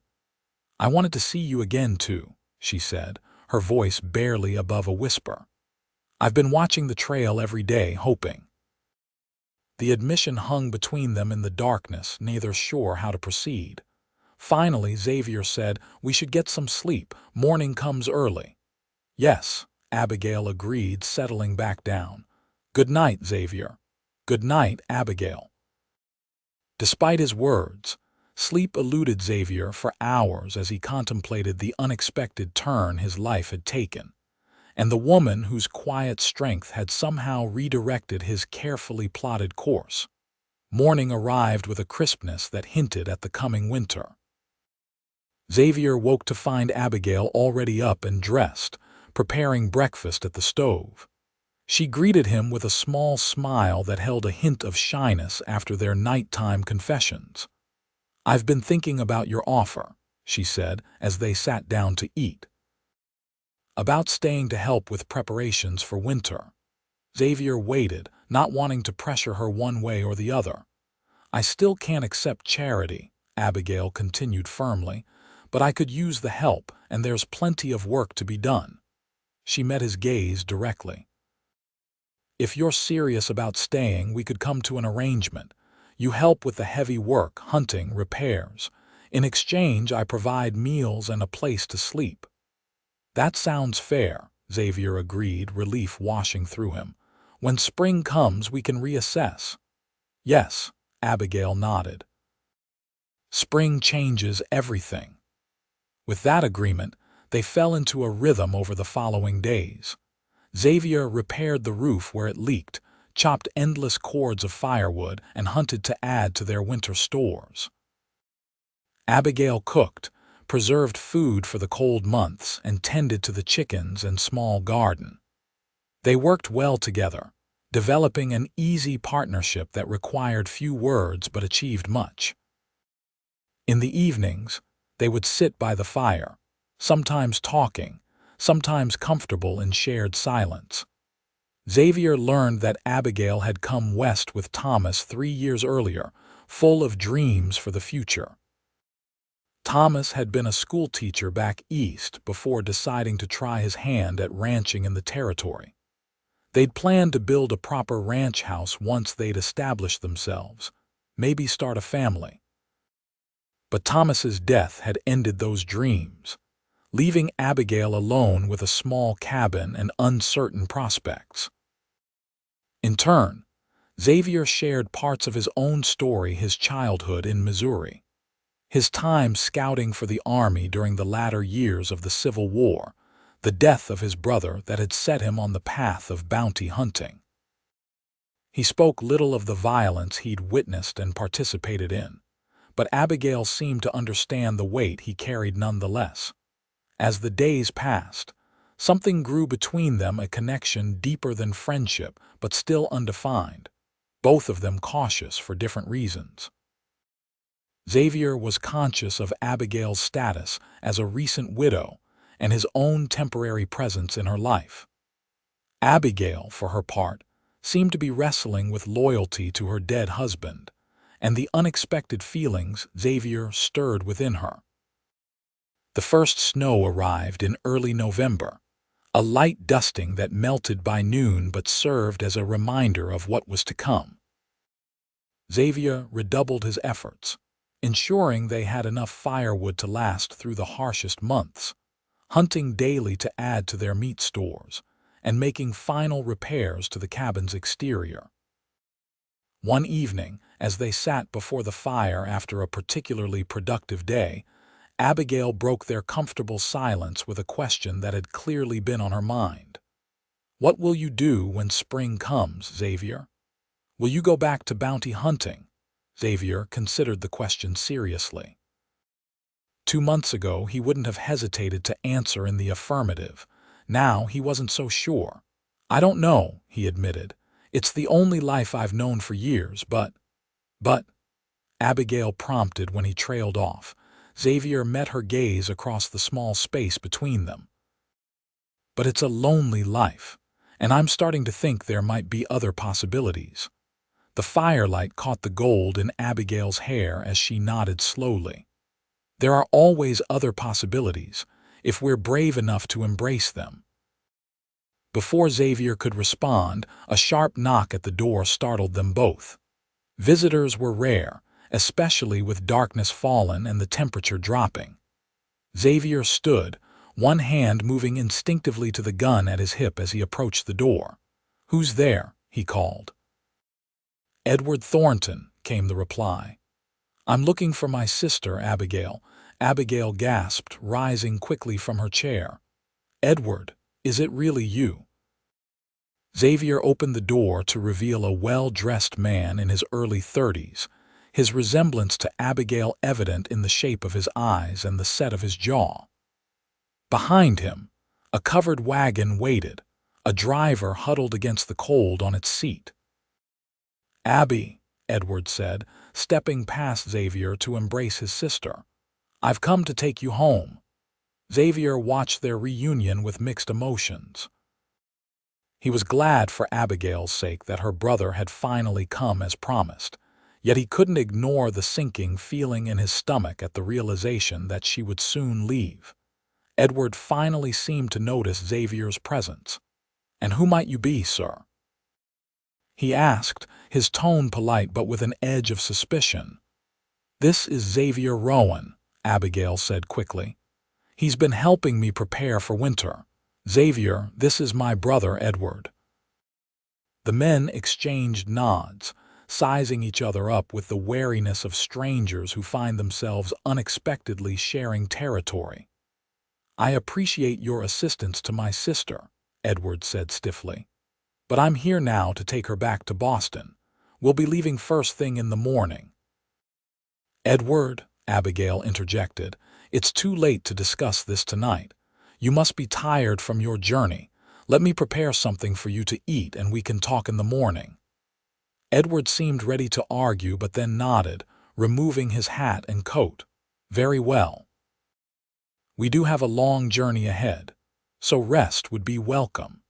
"I wanted to see you again, too," she said, her voice barely above a whisper. "I've been watching the trail every day, hoping." The admission hung between them in the darkness, neither sure how to proceed. Finally, Xavier said, "We should get some sleep. Morning comes early." "Yes," Abigail agreed, settling back down. "Good night, Xavier." "Good night, Abigail." Despite his words, sleep eluded Xavier for hours as he contemplated the unexpected turn his life had taken, and the woman whose quiet strength had somehow redirected his carefully plotted course. Morning arrived with a crispness that hinted at the coming winter. Xavier woke to find Abigail already up and dressed, preparing breakfast at the stove. She greeted him with a small smile that held a hint of shyness after their nighttime confessions. "I've been thinking about your offer," she said as they sat down to eat. "About staying to help with preparations for winter." Xavier waited, not wanting to pressure her one way or the other. "I still can't accept charity," Abigail continued firmly, "but I could use the help, and there's plenty of work to be done." She met his gaze directly. "If you're serious about staying, we could come to an arrangement. You help with the heavy work, hunting, repairs. In exchange, I provide meals and a place to sleep." "That sounds fair," Xavier agreed, relief washing through him. "When spring comes, we can reassess." "Yes," Abigail nodded. "Spring changes everything." With that agreement, they fell into a rhythm over the following days. Xavier repaired the roof where it leaked, chopped endless cords of firewood, and hunted to add to their winter stores. Abigail cooked, preserved food for the cold months, and tended to the chickens and small garden. They worked well together, developing an easy partnership that required few words but achieved much. In the evenings, they would sit by the fire, sometimes talking, sometimes comfortable in shared silence. Xavier learned that Abigail had come west with Thomas 3 years earlier, full of dreams for the future. Thomas had been a schoolteacher back east before deciding to try his hand at ranching in the territory. They'd planned to build a proper ranch house once they'd established themselves, maybe start a family. But Thomas's death had ended those dreams, leaving Abigail alone with a small cabin and uncertain prospects. In turn, Xavier shared parts of his own story, his childhood in Missouri, his time scouting for the Army during the latter years of the Civil War, the death of his brother that had set him on the path of bounty hunting. He spoke little of the violence he'd witnessed and participated in, but Abigail seemed to understand the weight he carried nonetheless. As the days passed, something grew between them, a connection deeper than friendship, but still undefined, both of them cautious for different reasons. Xavier was conscious of Abigail's status as a recent widow and his own temporary presence in her life. Abigail, for her part, seemed to be wrestling with loyalty to her dead husband and the unexpected feelings Xavier stirred within her. The first snow arrived in early November, a light dusting that melted by noon but served as a reminder of what was to come. Xavier redoubled his efforts, ensuring they had enough firewood to last through the harshest months, hunting daily to add to their meat stores, and making final repairs to the cabin's exterior. One evening, as they sat before the fire after a particularly productive day, Abigail broke their comfortable silence with a question that had clearly been on her mind. "What will you do when spring comes, Xavier? Will you go back to bounty hunting?" Xavier considered the question seriously. 2 months ago, he wouldn't have hesitated to answer in the affirmative. Now he wasn't so sure. "I don't know," he admitted. "It's the only life I've known for years, but," Abigail prompted when he trailed off. Xavier met her gaze across the small space between them. "But it's a lonely life, and I'm starting to think there might be other possibilities." The firelight caught the gold in Abigail's hair as she nodded slowly. "There are always other possibilities, if we're brave enough to embrace them." Before Xavier could respond, a sharp knock at the door startled them both. Visitors were rare, especially with darkness fallen and the temperature dropping. Xavier stood, one hand moving instinctively to the gun at his hip as he approached the door. "Who's there?" he called. "Edward Thornton," came the reply. "I'm looking for my sister, Abigail." Abigail gasped, rising quickly from her chair. "Edward, is it really you?" Xavier opened the door to reveal a well-dressed man in his early 30s, his resemblance to Abigail evident in the shape of his eyes and the set of his jaw. Behind him, a covered wagon waited, a driver huddled against the cold on its seat. "Abby," Edward said, stepping past Xavier to embrace his sister. "I've come to take you home." Xavier watched their reunion with mixed emotions. He was glad for Abigail's sake that her brother had finally come as promised, yet he couldn't ignore the sinking feeling in his stomach at the realization that she would soon leave. Edward finally seemed to notice Xavier's presence. "And who might you be, sir?" he asked, his tone polite but with an edge of suspicion. "This is Xavier Rowan," Abigail said quickly. "He's been helping me prepare for winter. Xavier, this is my brother Edward." The men exchanged nods, sizing each other up with the wariness of strangers who find themselves unexpectedly sharing territory. "I appreciate your assistance to my sister," Edward said stiffly. "But I'm here now to take her back to Boston. We'll be leaving first thing in the morning." "Edward," Abigail interjected, "it's too late to discuss this tonight. You must be tired from your journey. Let me prepare something for you to eat and we can talk in the morning." Edward seemed ready to argue but then nodded, removing his hat and coat. "Very well. We do have a long journey ahead, so rest would be welcome."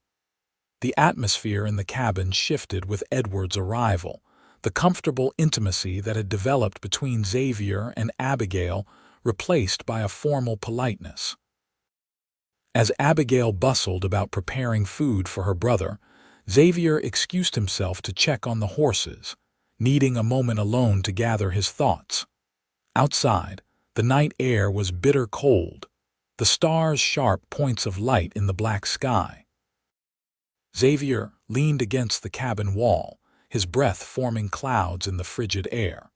The atmosphere in the cabin shifted with Edward's arrival. The comfortable intimacy that had developed between Xavier and Abigail replaced by a formal politeness. As Abigail bustled about preparing food for her brother, Xavier excused himself to check on the horses, needing a moment alone to gather his thoughts. Outside, the night air was bitter cold, the stars sharp points of light in the black sky. Xavier leaned against the cabin wall, his breath forming clouds in the frigid air.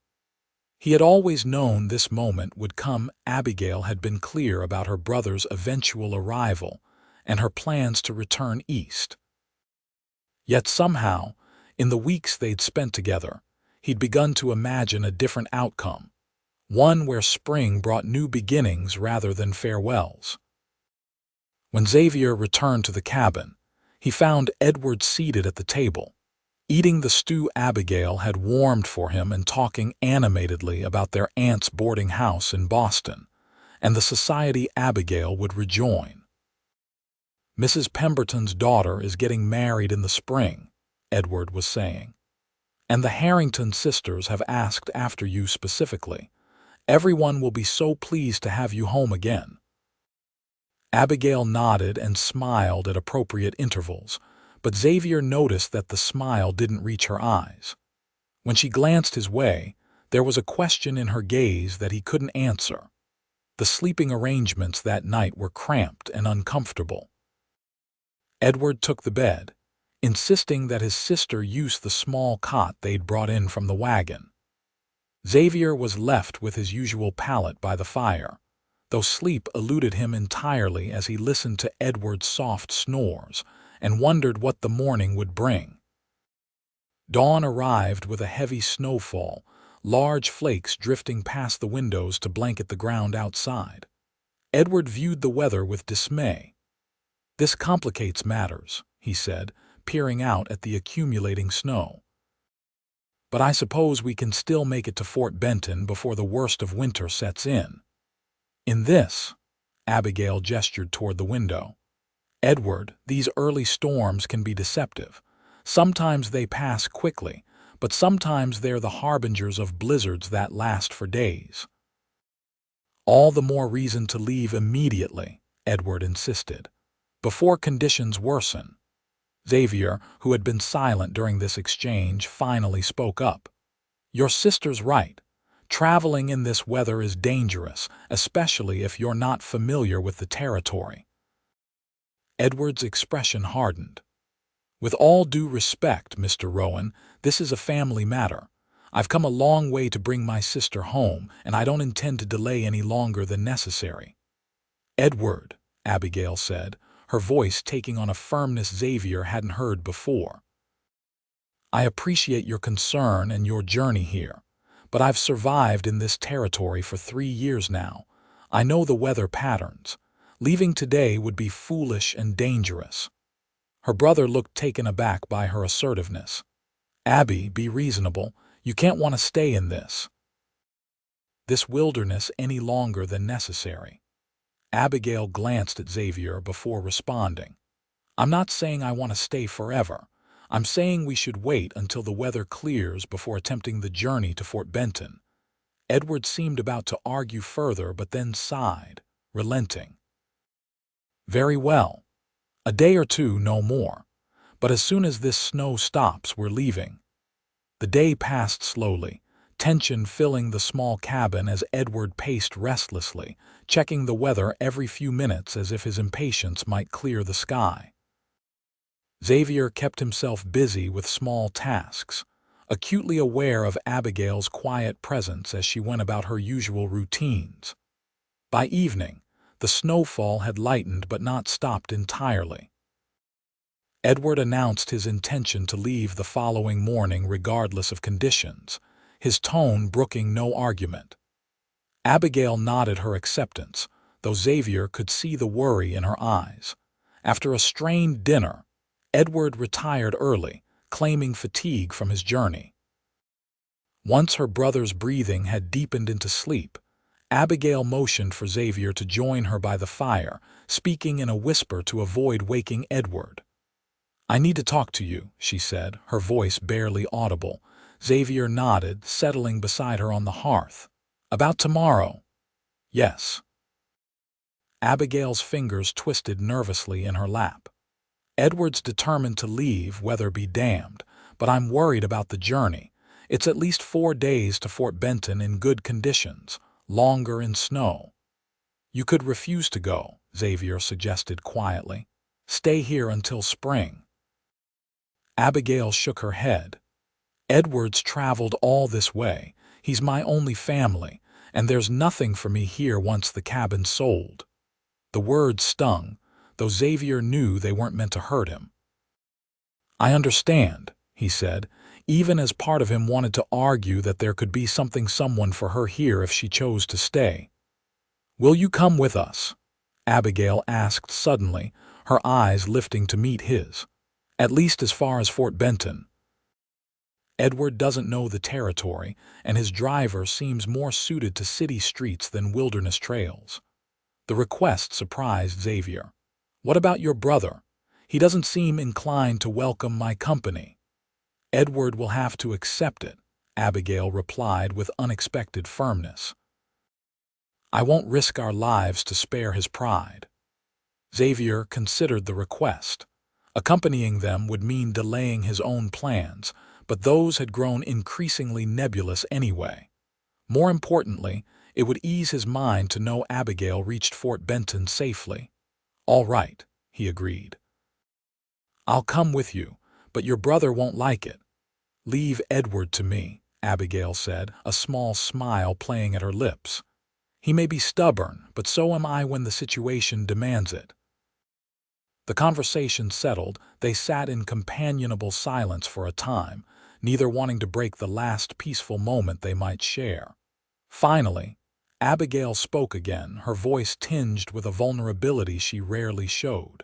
He had always known this moment would come. Abigail had been clear about her brother's eventual arrival and her plans to return east. Yet somehow, in the weeks they'd spent together, he'd begun to imagine a different outcome, one where spring brought new beginnings rather than farewells. When Xavier returned to the cabin, he found Edward seated at the table, eating the stew Abigail had warmed for him and talking animatedly about their aunt's boarding house in Boston and the society Abigail would rejoin. "Mrs. Pemberton's daughter is getting married in the spring," Edward was saying. "And the Harrington sisters have asked after you specifically. Everyone will be so pleased to have you home again." Abigail nodded and smiled at appropriate intervals, but Xavier noticed that the smile didn't reach her eyes. When she glanced his way, there was a question in her gaze that he couldn't answer. The sleeping arrangements that night were cramped and uncomfortable. Edward took the bed, insisting that his sister use the small cot they'd brought in from the wagon. Xavier was left with his usual pallet by the fire, though sleep eluded him entirely as he listened to Edward's soft snores and wondered what the morning would bring. Dawn arrived with a heavy snowfall, large flakes drifting past the windows to blanket the ground outside. Edward viewed the weather with dismay. "This complicates matters," he said, peering out at the accumulating snow. "But I suppose we can still make it to Fort Benton before the worst of winter sets in." "In this," Abigail gestured toward the window. "Edward, these early storms can be deceptive. Sometimes they pass quickly, but sometimes they're the harbingers of blizzards that last for days." "All the more reason to leave immediately," Edward insisted, "before conditions worsen." Xavier, who had been silent during this exchange, finally spoke up. "Your sister's right. Traveling in this weather is dangerous, especially if you're not familiar with the territory." Edward's expression hardened. "With all due respect, Mr. Rowan, this is a family matter. I've come a long way to bring my sister home, and I don't intend to delay any longer than necessary." "Edward," Abigail said, her voice taking on a firmness Xavier hadn't heard before. "I appreciate your concern and your journey here, but I've survived in this territory for 3 years now. I know the weather patterns. Leaving today would be foolish and dangerous." Her brother looked taken aback by her assertiveness. "Abby, be reasonable. You can't want to stay in this wilderness any longer than necessary." Abigail glanced at Xavier before responding. "I'm not saying I want to stay forever. I'm saying we should wait until the weather clears before attempting the journey to Fort Benton." Edward seemed about to argue further but then sighed, relenting. "Very well. A day or two, no more. But as soon as this snow stops, we're leaving." The day passed slowly, tension filling the small cabin as Edward paced restlessly, checking the weather every few minutes as if his impatience might clear the sky. Xavier kept himself busy with small tasks, acutely aware of Abigail's quiet presence as she went about her usual routines. By evening, the snowfall had lightened but not stopped entirely. Edward announced his intention to leave the following morning regardless of conditions, his tone brooking no argument. Abigail nodded her acceptance, though Xavier could see the worry in her eyes. After a strained dinner, Edward retired early, claiming fatigue from his journey. Once her brother's breathing had deepened into sleep, Abigail motioned for Xavier to join her by the fire, speaking in a whisper to avoid waking Edward. "I need to talk to you," she said, her voice barely audible. Xavier nodded, settling beside her on the hearth. "About tomorrow?" "Yes." Abigail's fingers twisted nervously in her lap. "Edward's determined to leave, weather be damned, but I'm worried about the journey. It's at least 4 days to Fort Benton in good conditions, longer in snow." "You could refuse to go," Xavier suggested quietly. "Stay here until spring." Abigail shook her head. "Edward's traveled all this way. He's my only family, and there's nothing for me here once the cabin's sold." The words stung, though Xavier knew they weren't meant to hurt him. "I understand," he said, even as part of him wanted to argue that there could be someone for her here if she chose to stay. "Will you come with us?" Abigail asked suddenly, her eyes lifting to meet his. "At least as far as Fort Benton." Edward doesn't know the territory, and his driver seems more suited to city streets than wilderness trails. The request surprised Xavier. "What about your brother? He doesn't seem inclined to welcome my company." "Edward will have to accept it," Abigail replied with unexpected firmness. "I won't risk our lives to spare his pride." Xavier considered the request. Accompanying them would mean delaying his own plans, but those had grown increasingly nebulous anyway. More importantly, it would ease his mind to know Abigail reached Fort Benton safely. "All right," he agreed. "I'll come with you, but your brother won't like it. Leave Edward to me, Abigail said, a small smile playing at her lips. He may be stubborn, but so am I when the situation demands it. The conversation settled, they sat in companionable silence for a time, neither wanting to break the last peaceful moment they might share. Finally, Abigail spoke again, her voice tinged with a vulnerability she rarely showed.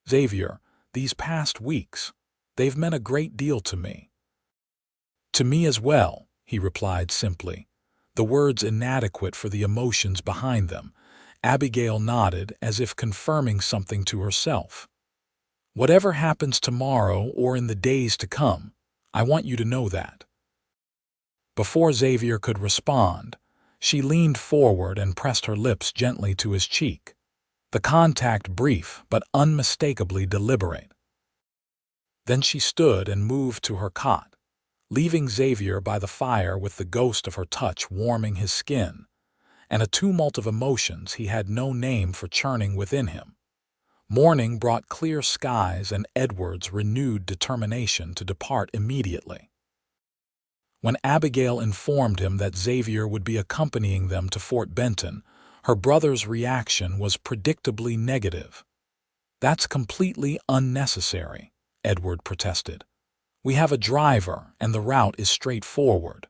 Xavier, these past weeks, they've meant a great deal to me. To me as well, he replied simply, the words inadequate for the emotions behind them. Abigail nodded as if confirming something to herself. Whatever happens tomorrow or in the days to come, I want you to know that. Before Xavier could respond, she leaned forward and pressed her lips gently to his cheek. The contact brief but unmistakably deliberate. Then she stood and moved to her cot, leaving Xavier by the fire with the ghost of her touch warming his skin, and a tumult of emotions he had no name for churning within him. Morning brought clear skies and Edward's renewed determination to depart immediately. When Abigail informed him that Xavier would be accompanying them to Fort Benton, her brother's reaction was predictably negative. "That's completely unnecessary," Edward protested. "We have a driver, and the route is straightforward."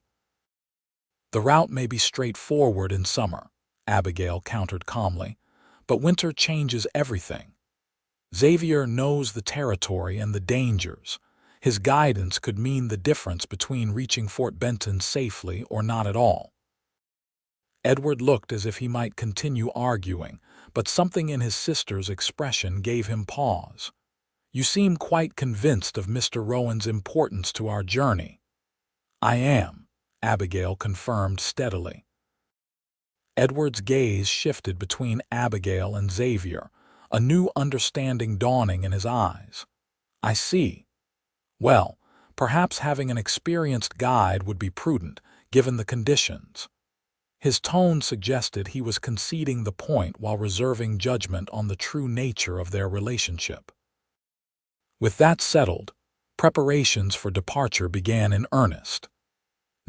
"The route may be straightforward in summer," Abigail countered calmly, "but winter changes everything. Xavier knows the territory and the dangers. His guidance could mean the difference between reaching Fort Benton safely or not at all." Edward looked as if he might continue arguing, but something in his sister's expression gave him pause. "You seem quite convinced of Mr. Rowan's importance to our journey." "I am," Abigail confirmed steadily. Edward's gaze shifted between Abigail and Xavier, a new understanding dawning in his eyes. "I see. Well, perhaps having an experienced guide would be prudent, given the conditions." His tone suggested he was conceding the point while reserving judgment on the true nature of their relationship. With that settled, preparations for departure began in earnest.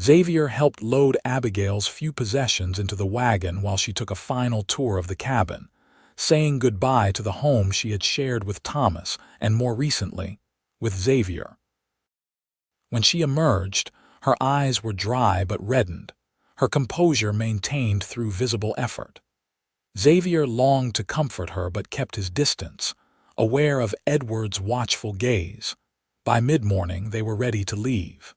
Xavier helped load Abigail's few possessions into the wagon while she took a final tour of the cabin, saying goodbye to the home she had shared with Thomas and, more recently, with Xavier. When she emerged, her eyes were dry but reddened, her composure maintained through visible effort. Xavier longed to comfort her but kept his distance, aware of Edward's watchful gaze. By mid-morning they were ready to leave.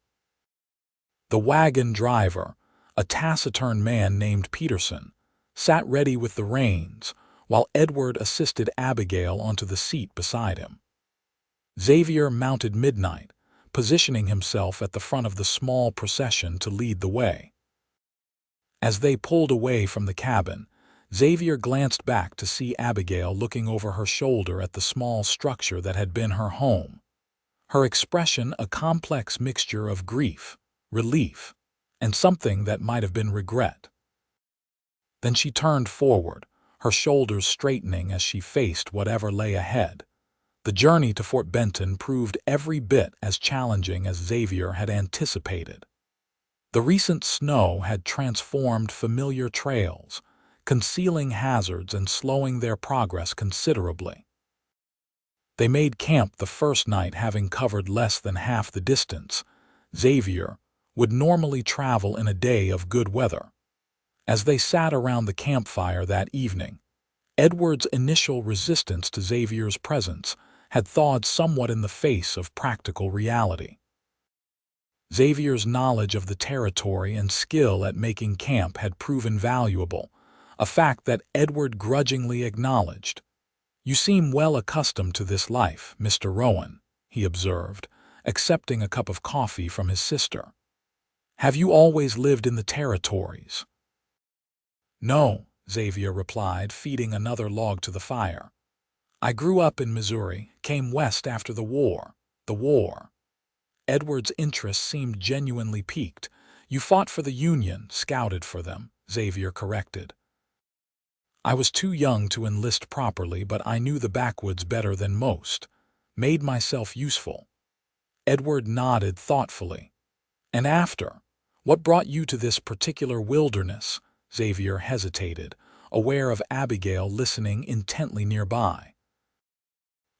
The wagon driver, a taciturn man named Peterson, sat ready with the reins, while Edward assisted Abigail onto the seat beside him. Xavier mounted midnight, positioning himself at the front of the small procession to lead the way. As they pulled away from the cabin, Xavier glanced back to see Abigail looking over her shoulder at the small structure that had been her home, her expression a complex mixture of grief, relief, and something that might have been regret. Then she turned forward, her shoulders straightening as she faced whatever lay ahead. The journey to Fort Benton proved every bit as challenging as Xavier had anticipated. The recent snow had transformed familiar trails, concealing hazards and slowing their progress considerably. They made camp the first night having covered less than half the distance Xavier would normally travel in a day of good weather. As they sat around the campfire that evening, Edward's initial resistance to Xavier's presence had thawed somewhat in the face of practical reality. Xavier's knowledge of the territory and skill at making camp had proven valuable, a fact that Edward grudgingly acknowledged. "You seem well accustomed to this life, Mr. Rowan," he observed, accepting a cup of coffee from his sister. "Have you always lived in the territories?" "No," Xavier replied, feeding another log to the fire. "I grew up in Missouri, came west after the war." "The war?" Edward's interest seemed genuinely piqued. "You fought for the Union, scouted for them," Xavier corrected. "I was too young to enlist properly, but I knew the backwoods better than most. Made myself useful." Edward nodded thoughtfully. And after? What brought you to this particular wilderness? Xavier hesitated, aware of Abigail listening intently nearby.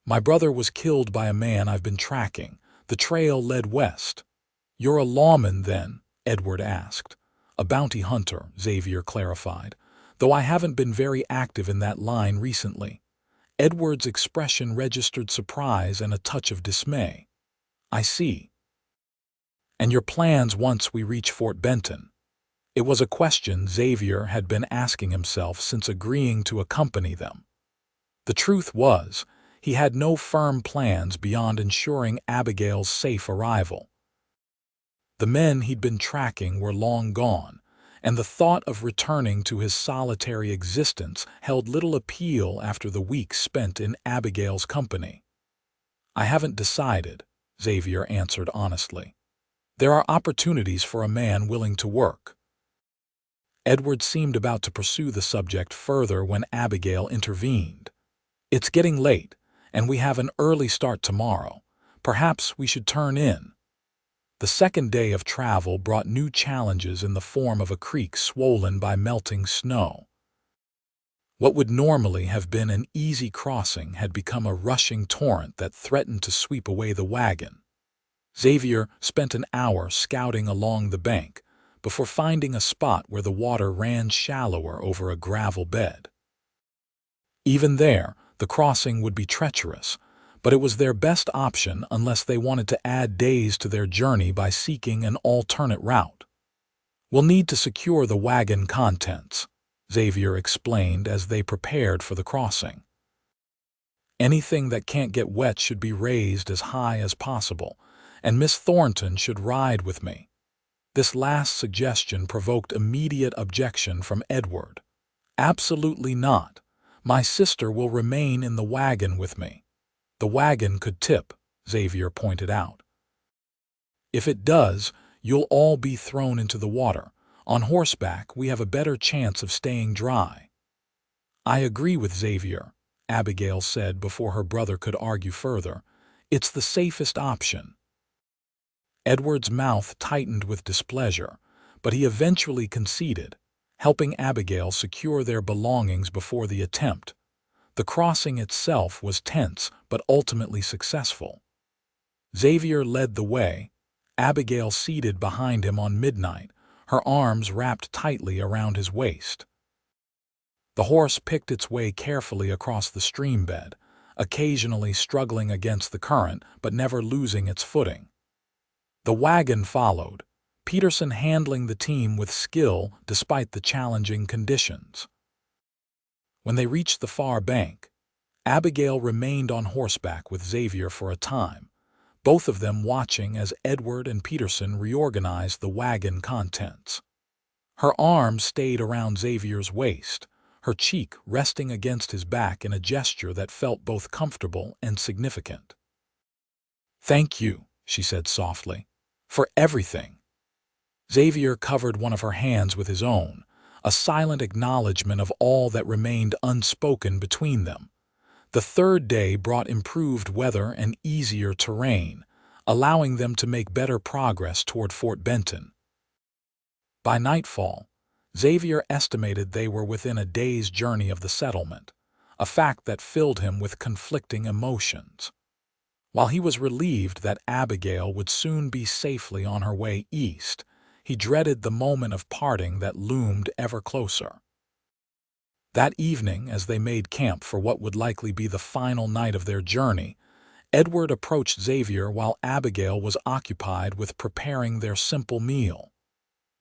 My brother was killed by a man I've been tracking. The trail led west. You're a lawman, then? Edward asked. A bounty hunter, Xavier clarified, though I haven't been very active in that line recently. Edward's expression registered surprise and a touch of dismay. I see. And your plans once we reach Fort Benton? It was a question Xavier had been asking himself since agreeing to accompany them. The truth was, he had no firm plans beyond ensuring Abigail's safe arrival. The men he'd been tracking were long gone, and the thought of returning to his solitary existence held little appeal after the weeks spent in Abigail's company. I haven't decided, Xavier answered honestly. There are opportunities for a man willing to work. Edward seemed about to pursue the subject further when Abigail intervened. It's getting late, and we have an early start tomorrow. Perhaps we should turn in. The second day of travel brought new challenges in the form of a creek swollen by melting snow. What would normally have been an easy crossing had become a rushing torrent that threatened to sweep away the wagon. Xavier spent an hour scouting along the bank before finding a spot where the water ran shallower over a gravel bed. Even there, the crossing would be treacherous, but it was their best option unless they wanted to add days to their journey by seeking an alternate route. We'll need to secure the wagon contents, Xavier explained as they prepared for the crossing. Anything that can't get wet should be raised as high as possible, and Miss Thornton should ride with me. This last suggestion provoked immediate objection from Edward. Absolutely not. My sister will remain in the wagon with me. The wagon could tip, Xavier pointed out. If it does, you'll all be thrown into the water. On horseback, we have a better chance of staying dry. I agree with Xavier, Abigail said before her brother could argue further. It's the safest option. Edward's mouth tightened with displeasure, but he eventually conceded, helping Abigail secure their belongings before the attempt. The crossing itself was tense but ultimately successful. Xavier led the way, Abigail seated behind him on midnight, her arms wrapped tightly around his waist. The horse picked its way carefully across the stream bed, occasionally struggling against the current but never losing its footing. The wagon followed, Peterson handling the team with skill despite the challenging conditions. When they reached the far bank, Abigail remained on horseback with Xavier for a time, both of them watching as Edward and Peterson reorganized the wagon contents. Her arm stayed around Xavier's waist, her cheek resting against his back in a gesture that felt both comfortable and significant. "Thank you," she said softly, "for everything." Xavier covered one of her hands with his own, a silent acknowledgement of all that remained unspoken between them. The third day brought improved weather and easier terrain, allowing them to make better progress toward Fort Benton. By nightfall, Xavier estimated they were within a day's journey of the settlement, a fact that filled him with conflicting emotions. While he was relieved that Abigail would soon be safely on her way east, he dreaded the moment of parting that loomed ever closer. That evening, as they made camp for what would likely be the final night of their journey, Edward approached Xavier while Abigail was occupied with preparing their simple meal.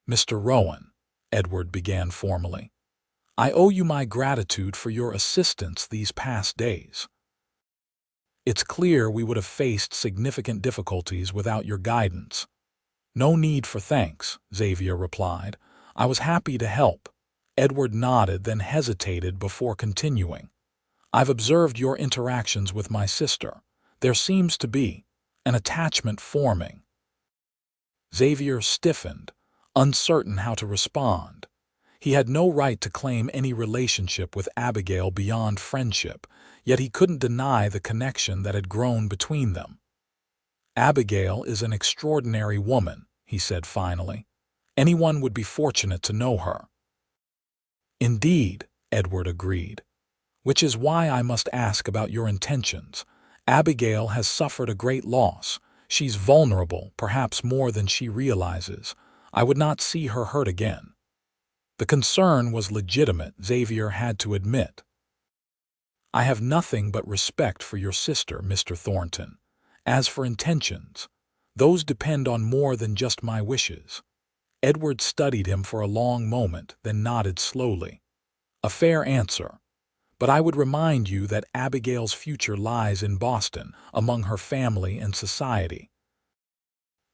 "Mr. Rowan," Edward began formally, "I owe you my gratitude for your assistance these past days. It's clear we would have faced significant difficulties without your guidance." "No need for thanks," Xavier replied. "I was happy to help." Edward nodded, then hesitated before continuing. "I've observed your interactions with my sister. There seems to be an attachment forming." Xavier stiffened, uncertain how to respond. He had no right to claim any relationship with Abigail beyond friendship, yet he couldn't deny the connection that had grown between them. "Abigail is an extraordinary woman," he said finally. "Anyone would be fortunate to know her." "Indeed," Edward agreed. "Which is why I must ask about your intentions. Abigail has suffered a great loss. She's vulnerable, perhaps more than she realizes. I would not see her hurt again." The concern was legitimate, Xavier had to admit. "I have nothing but respect for your sister, Mr. Thornton. As for intentions, those depend on more than just my wishes." Edward studied him for a long moment, then nodded slowly. "A fair answer. But I would remind you that Abigail's future lies in Boston, among her family and society.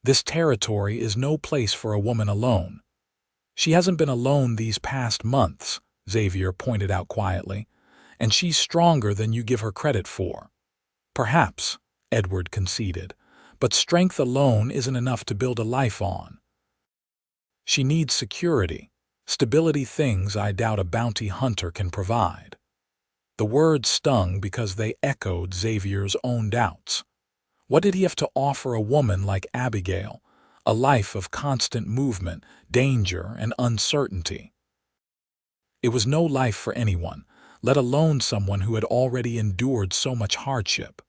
This territory is no place for a woman alone." "She hasn't been alone these past months," Xavier pointed out quietly, "and she's stronger than you give her credit for." "Perhaps," Edward conceded, "but strength alone isn't enough to build a life on. She needs security, stability, things I doubt a bounty hunter can provide." The words stung because they echoed Xavier's own doubts. What did he have to offer a woman like Abigail? A life of constant movement, danger, and uncertainty. It was no life for anyone, let alone someone who had already endured so much hardship.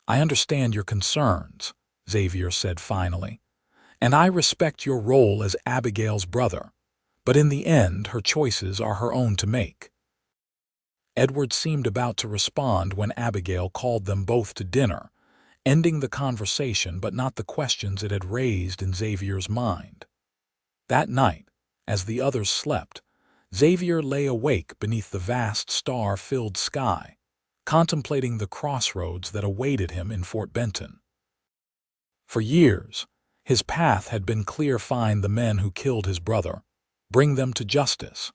"I understand your concerns," Xavier said finally, "and I respect your role as Abigail's brother, but in the end her choices are her own to make." Edward seemed about to respond when Abigail called them both to dinner, ending the conversation but not the questions it had raised in Xavier's mind. That night, as the others slept, Xavier lay awake beneath the vast star-filled sky, contemplating the crossroads that awaited him in Fort Benton. For years, his path had been clear: find the men who killed his brother, bring them to justice.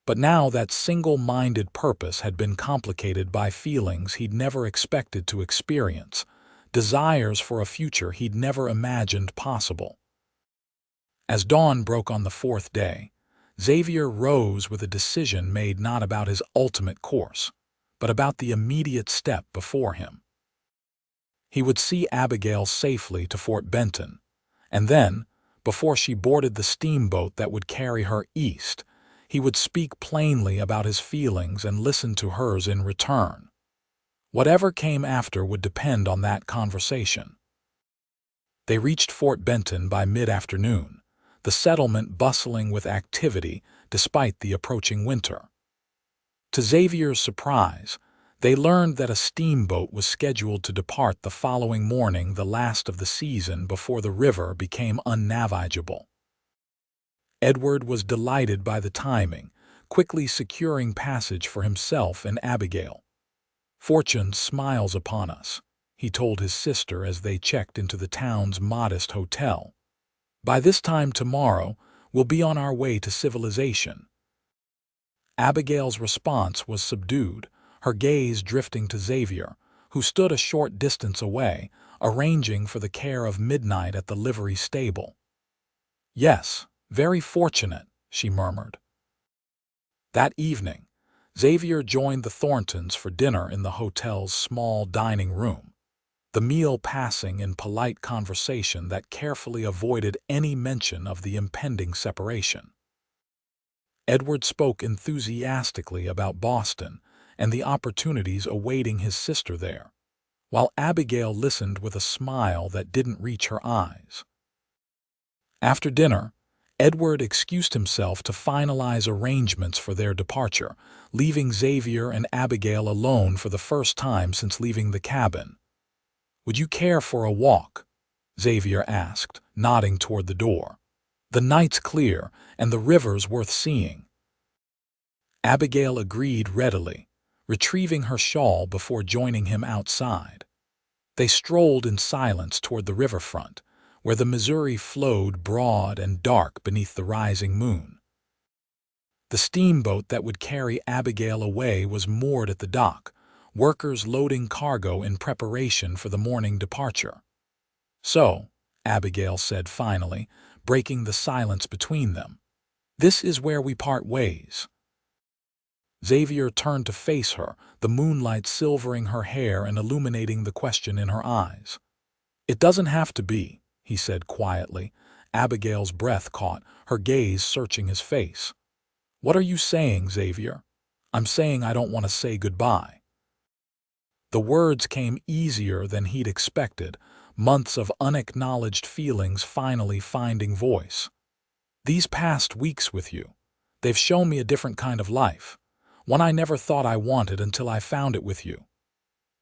But now that single-minded purpose had been complicated by feelings he'd never expected to experience, desires for a future he'd never imagined possible. As dawn broke on the fourth day, Xavier rose with a decision made not about his ultimate course, but about the immediate step before him. He would see Abigail safely to Fort Benton, and then, before she boarded the steamboat that would carry her east, he would speak plainly about his feelings and listen to hers in return. Whatever came after would depend on that conversation. They reached Fort Benton by mid-afternoon, the settlement bustling with activity despite the approaching winter. To Xavier's surprise, they learned that a steamboat was scheduled to depart the following morning, the last of the season before the river became unnavigable. Edward was delighted by the timing, quickly securing passage for himself and Abigail. "Fortune smiles upon us," he told his sister as they checked into the town's modest hotel. "By this time tomorrow, we'll be on our way to civilization." Abigail's response was subdued, her gaze drifting to Xavier, who stood a short distance away, arranging for the care of midnight at the livery stable. "Yes, very fortunate," she murmured. That evening, Xavier joined the Thorntons for dinner in the hotel's small dining room, the meal passing in polite conversation that carefully avoided any mention of the impending separation. Edward spoke enthusiastically about Boston and the opportunities awaiting his sister there, while Abigail listened with a smile that didn't reach her eyes. After dinner, Edward excused himself to finalize arrangements for their departure, leaving Xavier and Abigail alone for the first time since leaving the cabin. "Would you care for a walk?" Xavier asked, nodding toward the door. "The night's clear, and the river's worth seeing." Abigail agreed readily, retrieving her shawl before joining him outside. They strolled in silence toward the riverfront, where the Missouri flowed broad and dark beneath the rising moon. The steamboat that would carry Abigail away was moored at the dock, workers loading cargo in preparation for the morning departure. "So," Abigail said finally, breaking the silence between them, "this is where we part ways." Xavier turned to face her, the moonlight silvering her hair and illuminating the question in her eyes. "It doesn't have to be," he said quietly. Abigail's breath caught, her gaze searching his face. "What are you saying, Xavier?" "I'm saying I don't want to say goodbye." The words came easier than he'd expected, months of unacknowledged feelings finally finding voice. "These past weeks with you, they've shown me a different kind of life, one I never thought I wanted until I found it with you."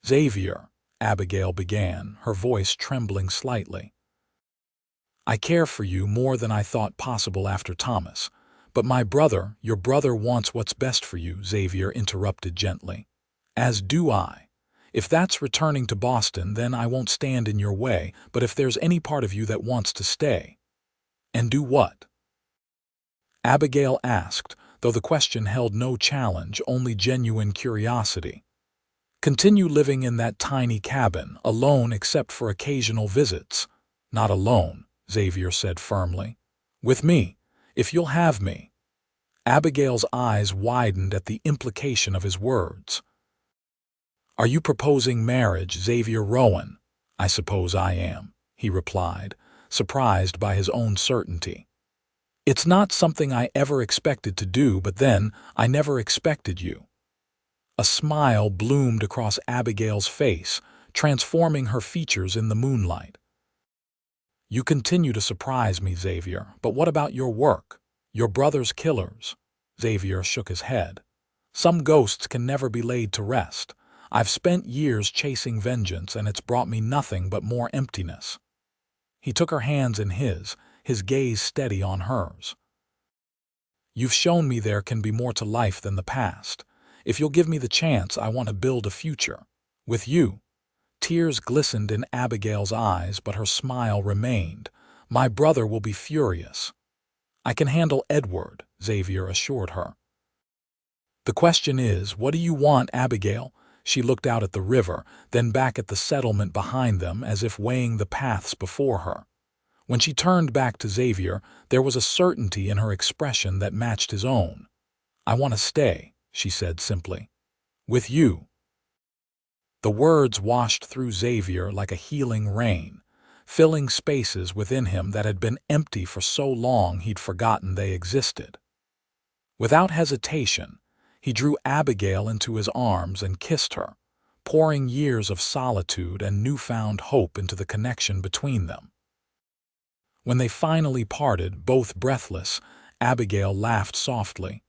"Xavier," Abigail began, her voice trembling slightly, "I care for you more than I thought possible after Thomas. But my brother, your brother wants what's best for you," Xavier interrupted gently. "As do I. If that's returning to Boston, then I won't stand in your way, but if there's any part of you that wants to stay—" "And do what?" Abigail asked, though the question held no challenge, only genuine curiosity. "Continue living in that tiny cabin, alone except for occasional visits." "Not alone," Xavier said firmly. "With me, if you'll have me." Abigail's eyes widened at the implication of his words. "Are you proposing marriage, Xavier Rowan?" "I suppose I am," he replied, surprised by his own certainty. "It's not something I ever expected to do, but then I never expected you." A smile bloomed across Abigail's face, transforming her features in the moonlight. "You continue to surprise me, Xavier, but what about your work? Your brother's killers?" Xavier shook his head. "Some ghosts can never be laid to rest. I've spent years chasing vengeance, and it's brought me nothing but more emptiness." He took her hands in his gaze steady on hers. "You've shown me there can be more to life than the past. If you'll give me the chance, I want to build a future. With you." Tears glistened in Abigail's eyes, but her smile remained. "My brother will be furious." "I can handle Edward," Xavier assured her. "The question is, what do you want, Abigail?" She looked out at the river, then back at the settlement behind them, as if weighing the paths before her. When she turned back to Xavier, there was a certainty in her expression that matched his own. "I want to stay," she said simply. "With you." The words washed through Xavier like a healing rain, filling spaces within him that had been empty for so long he'd forgotten they existed. Without hesitation, he drew Abigail into his arms and kissed her, pouring years of solitude and newfound hope into the connection between them. When they finally parted, both breathless, Abigail laughed softly.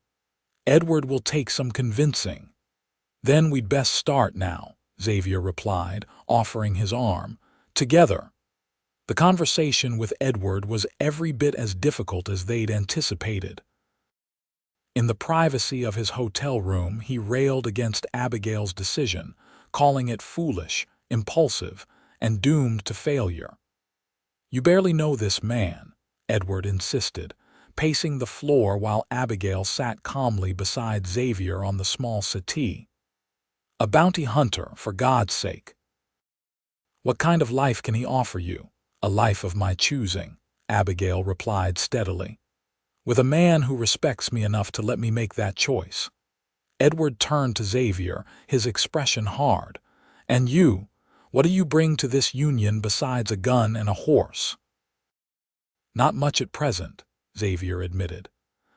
"Edward will take some convincing." "Then we'd best start now," Xavier replied, offering his arm. "Together." The conversation with Edward was every bit as difficult as they'd anticipated. In the privacy of his hotel room, he railed against Abigail's decision, calling it foolish, impulsive, and doomed to failure. "You barely know this man," Edward insisted, pacing the floor while Abigail sat calmly beside Xavier on the small settee. "A bounty hunter, for God's sake." "What kind of life can he offer you?" "A life of my choosing," Abigail replied steadily. "With a man who respects me enough to let me make that choice." Edward turned to Xavier, his expression hard. "And you, what do you bring to this union besides a gun and a horse?" "Not much at present," Xavier admitted.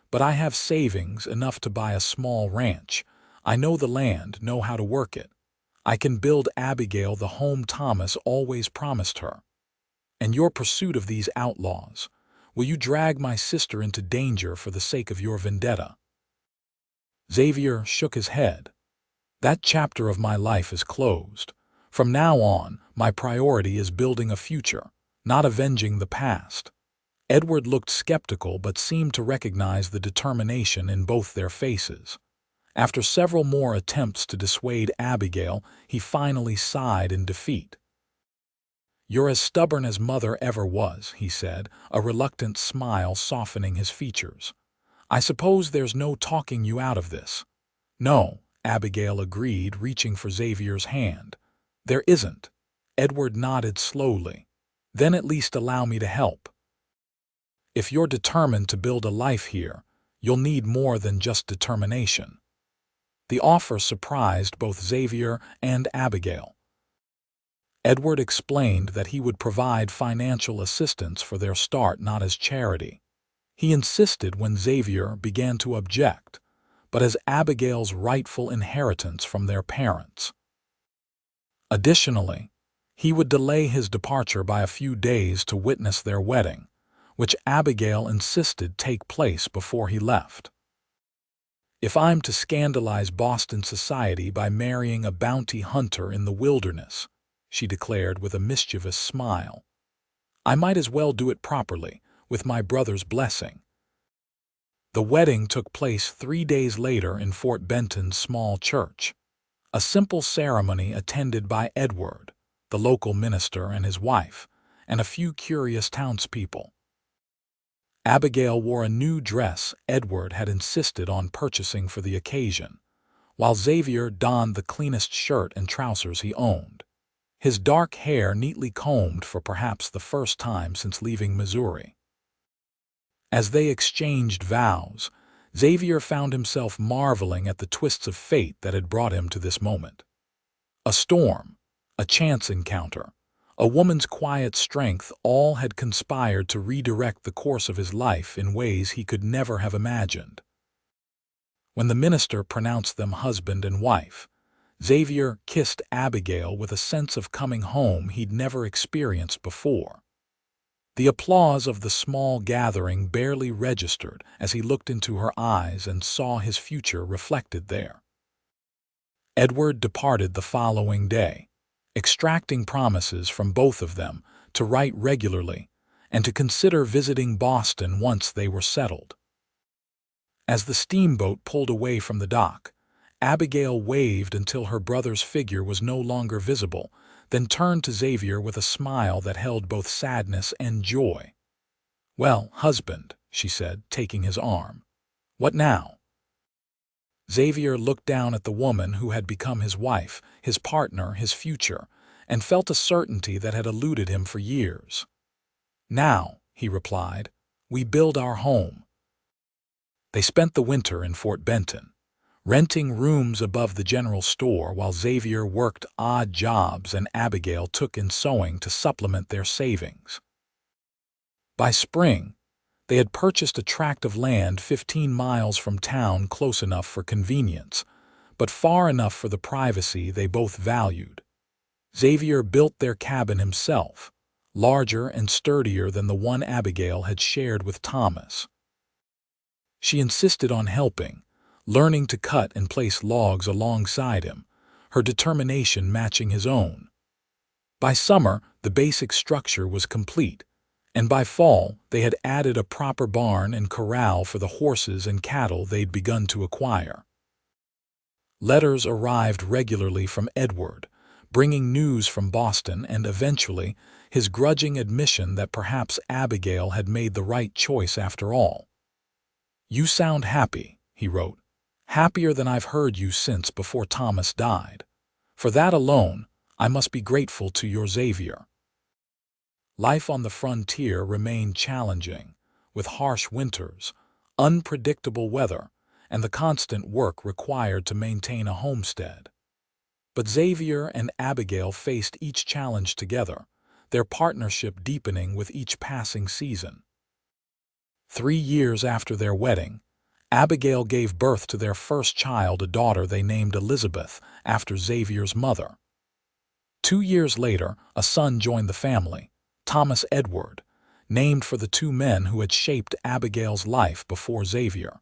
"But I have savings enough to buy a small ranch. I know the land, know how to work it. I can build Abigail the home Thomas always promised her. And your pursuit of these outlaws, will you drag my sister into danger for the sake of your vendetta?" Xavier shook his head. "That chapter of my life is closed. From now on, my priority is building a future, not avenging the past." Edward looked skeptical but seemed to recognize the determination in both their faces. After several more attempts to dissuade Abigail, he finally sighed in defeat. "You're as stubborn as Mother ever was," he said, a reluctant smile softening his features. "I suppose there's no talking you out of this." "No," Abigail agreed, reaching for Xavier's hand. "There isn't." Edward nodded slowly. "Then at least allow me to help. If you're determined to build a life here, you'll need more than just determination." The offer surprised both Xavier and Abigail. Edward explained that he would provide financial assistance for their start, not as charity. He insisted when Xavier began to object, but as Abigail's rightful inheritance from their parents. Additionally, he would delay his departure by a few days to witness their wedding, which Abigail insisted take place before he left. "If I'm to scandalize Boston society by marrying a bounty hunter in the wilderness," she declared with a mischievous smile, "I might as well do it properly, with my brother's blessing." The wedding took place 3 days later in Fort Benton's small church, a simple ceremony attended by Edward, the local minister and his wife, and a few curious townspeople. Abigail wore a new dress Edward had insisted on purchasing for the occasion, while Xavier donned the cleanest shirt and trousers he owned, his dark hair neatly combed for perhaps the first time since leaving Missouri. As they exchanged vows, Xavier found himself marveling at the twists of fate that had brought him to this moment. A storm, a chance encounter, a woman's quiet strength all had conspired to redirect the course of his life in ways he could never have imagined. When the minister pronounced them husband and wife, Xavier kissed Abigail with a sense of coming home he'd never experienced before. The applause of the small gathering barely registered as he looked into her eyes and saw his future reflected there. Edward departed the following day, extracting promises from both of them to write regularly and to consider visiting Boston once they were settled. As the steamboat pulled away from the dock, Abigail waved until her brother's figure was no longer visible, then turned to Xavier with a smile that held both sadness and joy. "Well, husband," she said, taking his arm, "what now?" Xavier looked down at the woman who had become his wife, his partner, his future, and felt a certainty that had eluded him for years. "Now," he replied, "we build our home." They spent the winter in Fort Benton, renting rooms above the general store while Xavier worked odd jobs and Abigail took in sewing to supplement their savings. By spring, they had purchased a tract of land 15 miles from town, close enough for convenience, but far enough for the privacy they both valued. Xavier built their cabin himself, larger and sturdier than the one Abigail had shared with Thomas. She insisted on helping, learning to cut and place logs alongside him, her determination matching his own. By summer, the basic structure was complete, and by fall they had added a proper barn and corral for the horses and cattle they'd begun to acquire. Letters arrived regularly from Edward, bringing news from Boston and eventually his grudging admission that perhaps Abigail had made the right choice after all. "You sound happy," he wrote, "happier than I've heard you since before Thomas died. For that alone, I must be grateful to your Xavier." Life on the frontier remained challenging, with harsh winters, unpredictable weather, and the constant work required to maintain a homestead. But Xavier and Abigail faced each challenge together, their partnership deepening with each passing season. 3 years after their wedding, Abigail gave birth to their first child, a daughter they named Elizabeth, after Xavier's mother. 2 years later, a son joined the family, Thomas Edward, named for the 2 men who had shaped Abigail's life before Xavier.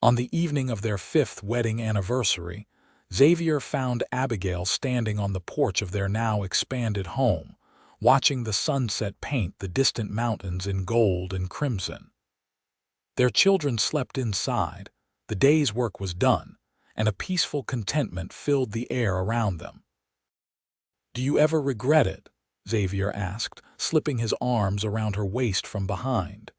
On the evening of their 5th wedding anniversary, Xavier found Abigail standing on the porch of their now expanded home, watching the sunset paint the distant mountains in gold and crimson. Their children slept inside, the day's work was done, and a peaceful contentment filled the air around them. "Do you ever regret it?" Xavier asked, slipping his arms around her waist from behind.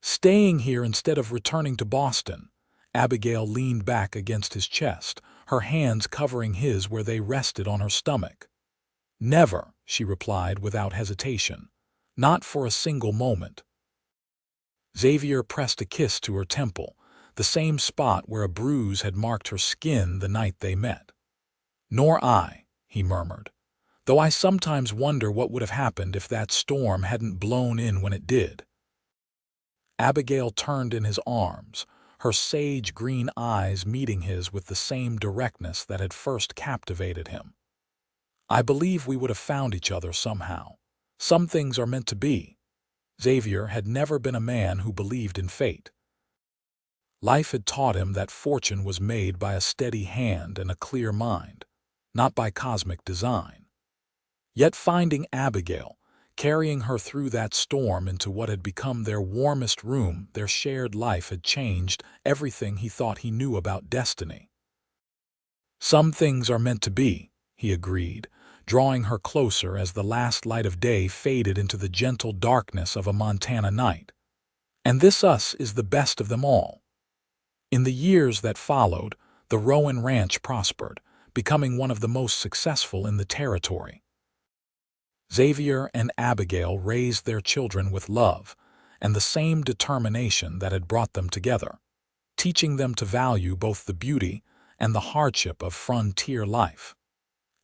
"Staying here instead of returning to Boston?" Abigail leaned back against his chest, her hands covering his where they rested on her stomach. "Never," she replied without hesitation. "Not for a single moment." Xavier pressed a kiss to her temple, the same spot where a bruise had marked her skin the night they met. "Nor I," he murmured, though I sometimes wonder what would have happened if that storm hadn't blown in when it did." Abigail turned in his arms, her sage-green eyes meeting his with the same directness that had first captivated him. "I believe we would have found each other somehow. Some things are meant to be." Xavier had never been a man who believed in fate. Life had taught him that fortune was made by a steady hand and a clear mind, not by cosmic design. Yet finding Abigail, carrying her through that storm into what had become their warmest room, their shared life had changed everything he thought he knew about destiny. "Some things are meant to be," he agreed, drawing her closer as the last light of day faded into the gentle darkness of a Montana night. "And this us is the best of them all." In the years that followed, the Rowan Ranch prospered, becoming one of the most successful in the territory. Xavier and Abigail raised their children with love and the same determination that had brought them together, teaching them to value both the beauty and the hardship of frontier life.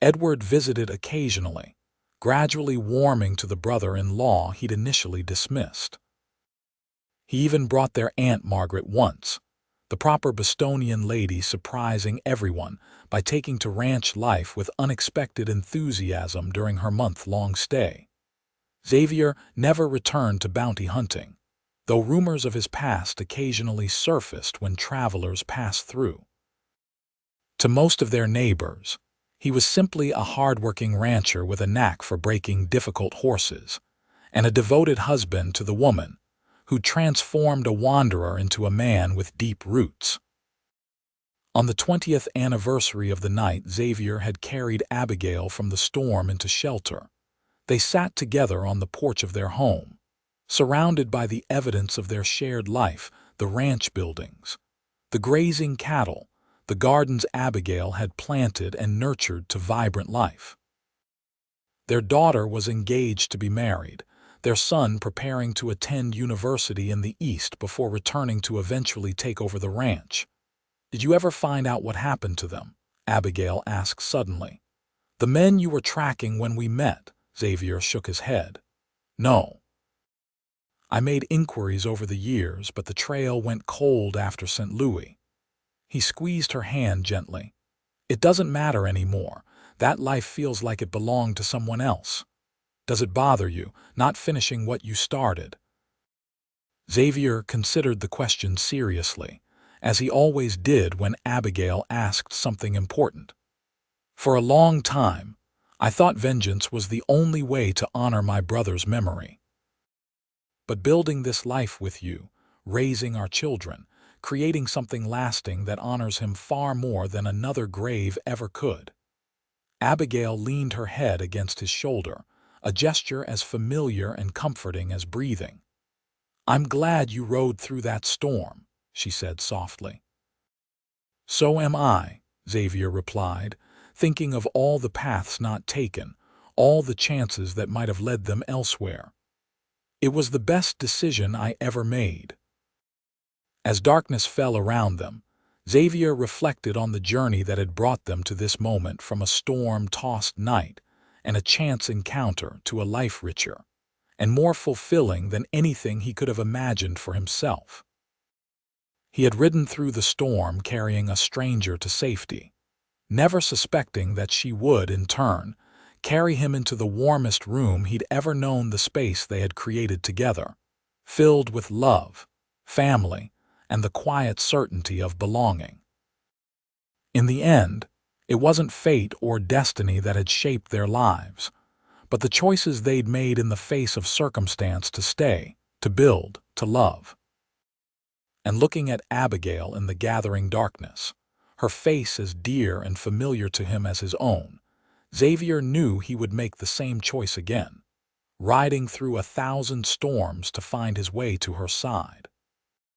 Edward visited occasionally, gradually warming to the brother-in-law he'd initially dismissed. He even brought their Aunt Margaret once, the proper Bostonian lady surprising everyone by taking to ranch life with unexpected enthusiasm during her month-long stay. Xavier never returned to bounty hunting, though rumors of his past occasionally surfaced when travelers passed through. To most of their neighbors, he was simply a hard-working rancher with a knack for breaking difficult horses, and a devoted husband to the woman who transformed a wanderer into a man with deep roots. On the 20th anniversary of the night Xavier had carried Abigail from the storm into shelter, they sat together on the porch of their home, surrounded by the evidence of their shared life, the ranch buildings, the grazing cattle, the gardens Abigail had planted and nurtured to vibrant life. Their daughter was engaged to be married, their son preparing to attend university in the East before returning to eventually take over the ranch. "Did you ever find out what happened to them?" Abigail asked suddenly. "The men you were tracking when we met?" Xavier shook his head. "No. I made inquiries over the years, but the trail went cold after St. Louis." He squeezed her hand gently. "It doesn't matter anymore. That life feels like it belonged to someone else. Does it bother you, not finishing what you started?" Xavier considered the question seriously, as he always did when Abigail asked something important. "For a long time, I thought vengeance was the only way to honor my brother's memory. But building this life with you, raising our children, creating something lasting that honors him far more than another grave ever could." Abigail leaned her head against his shoulder, a gesture as familiar and comforting as breathing. "I'm glad you rode through that storm," she said softly. "So am I," Xavier replied, thinking of all the paths not taken, all the chances that might have led them elsewhere. "It was the best decision I ever made." As darkness fell around them, Xavier reflected on the journey that had brought them to this moment, from a storm-tossed night and a chance encounter to a life richer and more fulfilling than anything he could have imagined for himself. He had ridden through the storm carrying a stranger to safety, never suspecting that she would, in turn, carry him into the warmest room he'd ever known, the space they had created together, filled with love, family, and the quiet certainty of belonging. In the end, it wasn't fate or destiny that had shaped their lives, but the choices they'd made in the face of circumstance to stay, to build, to love. And looking at Abigail in the gathering darkness, her face as dear and familiar to him as his own, Xavier knew he would make the same choice again, riding through 1,000 storms to find his way to her side.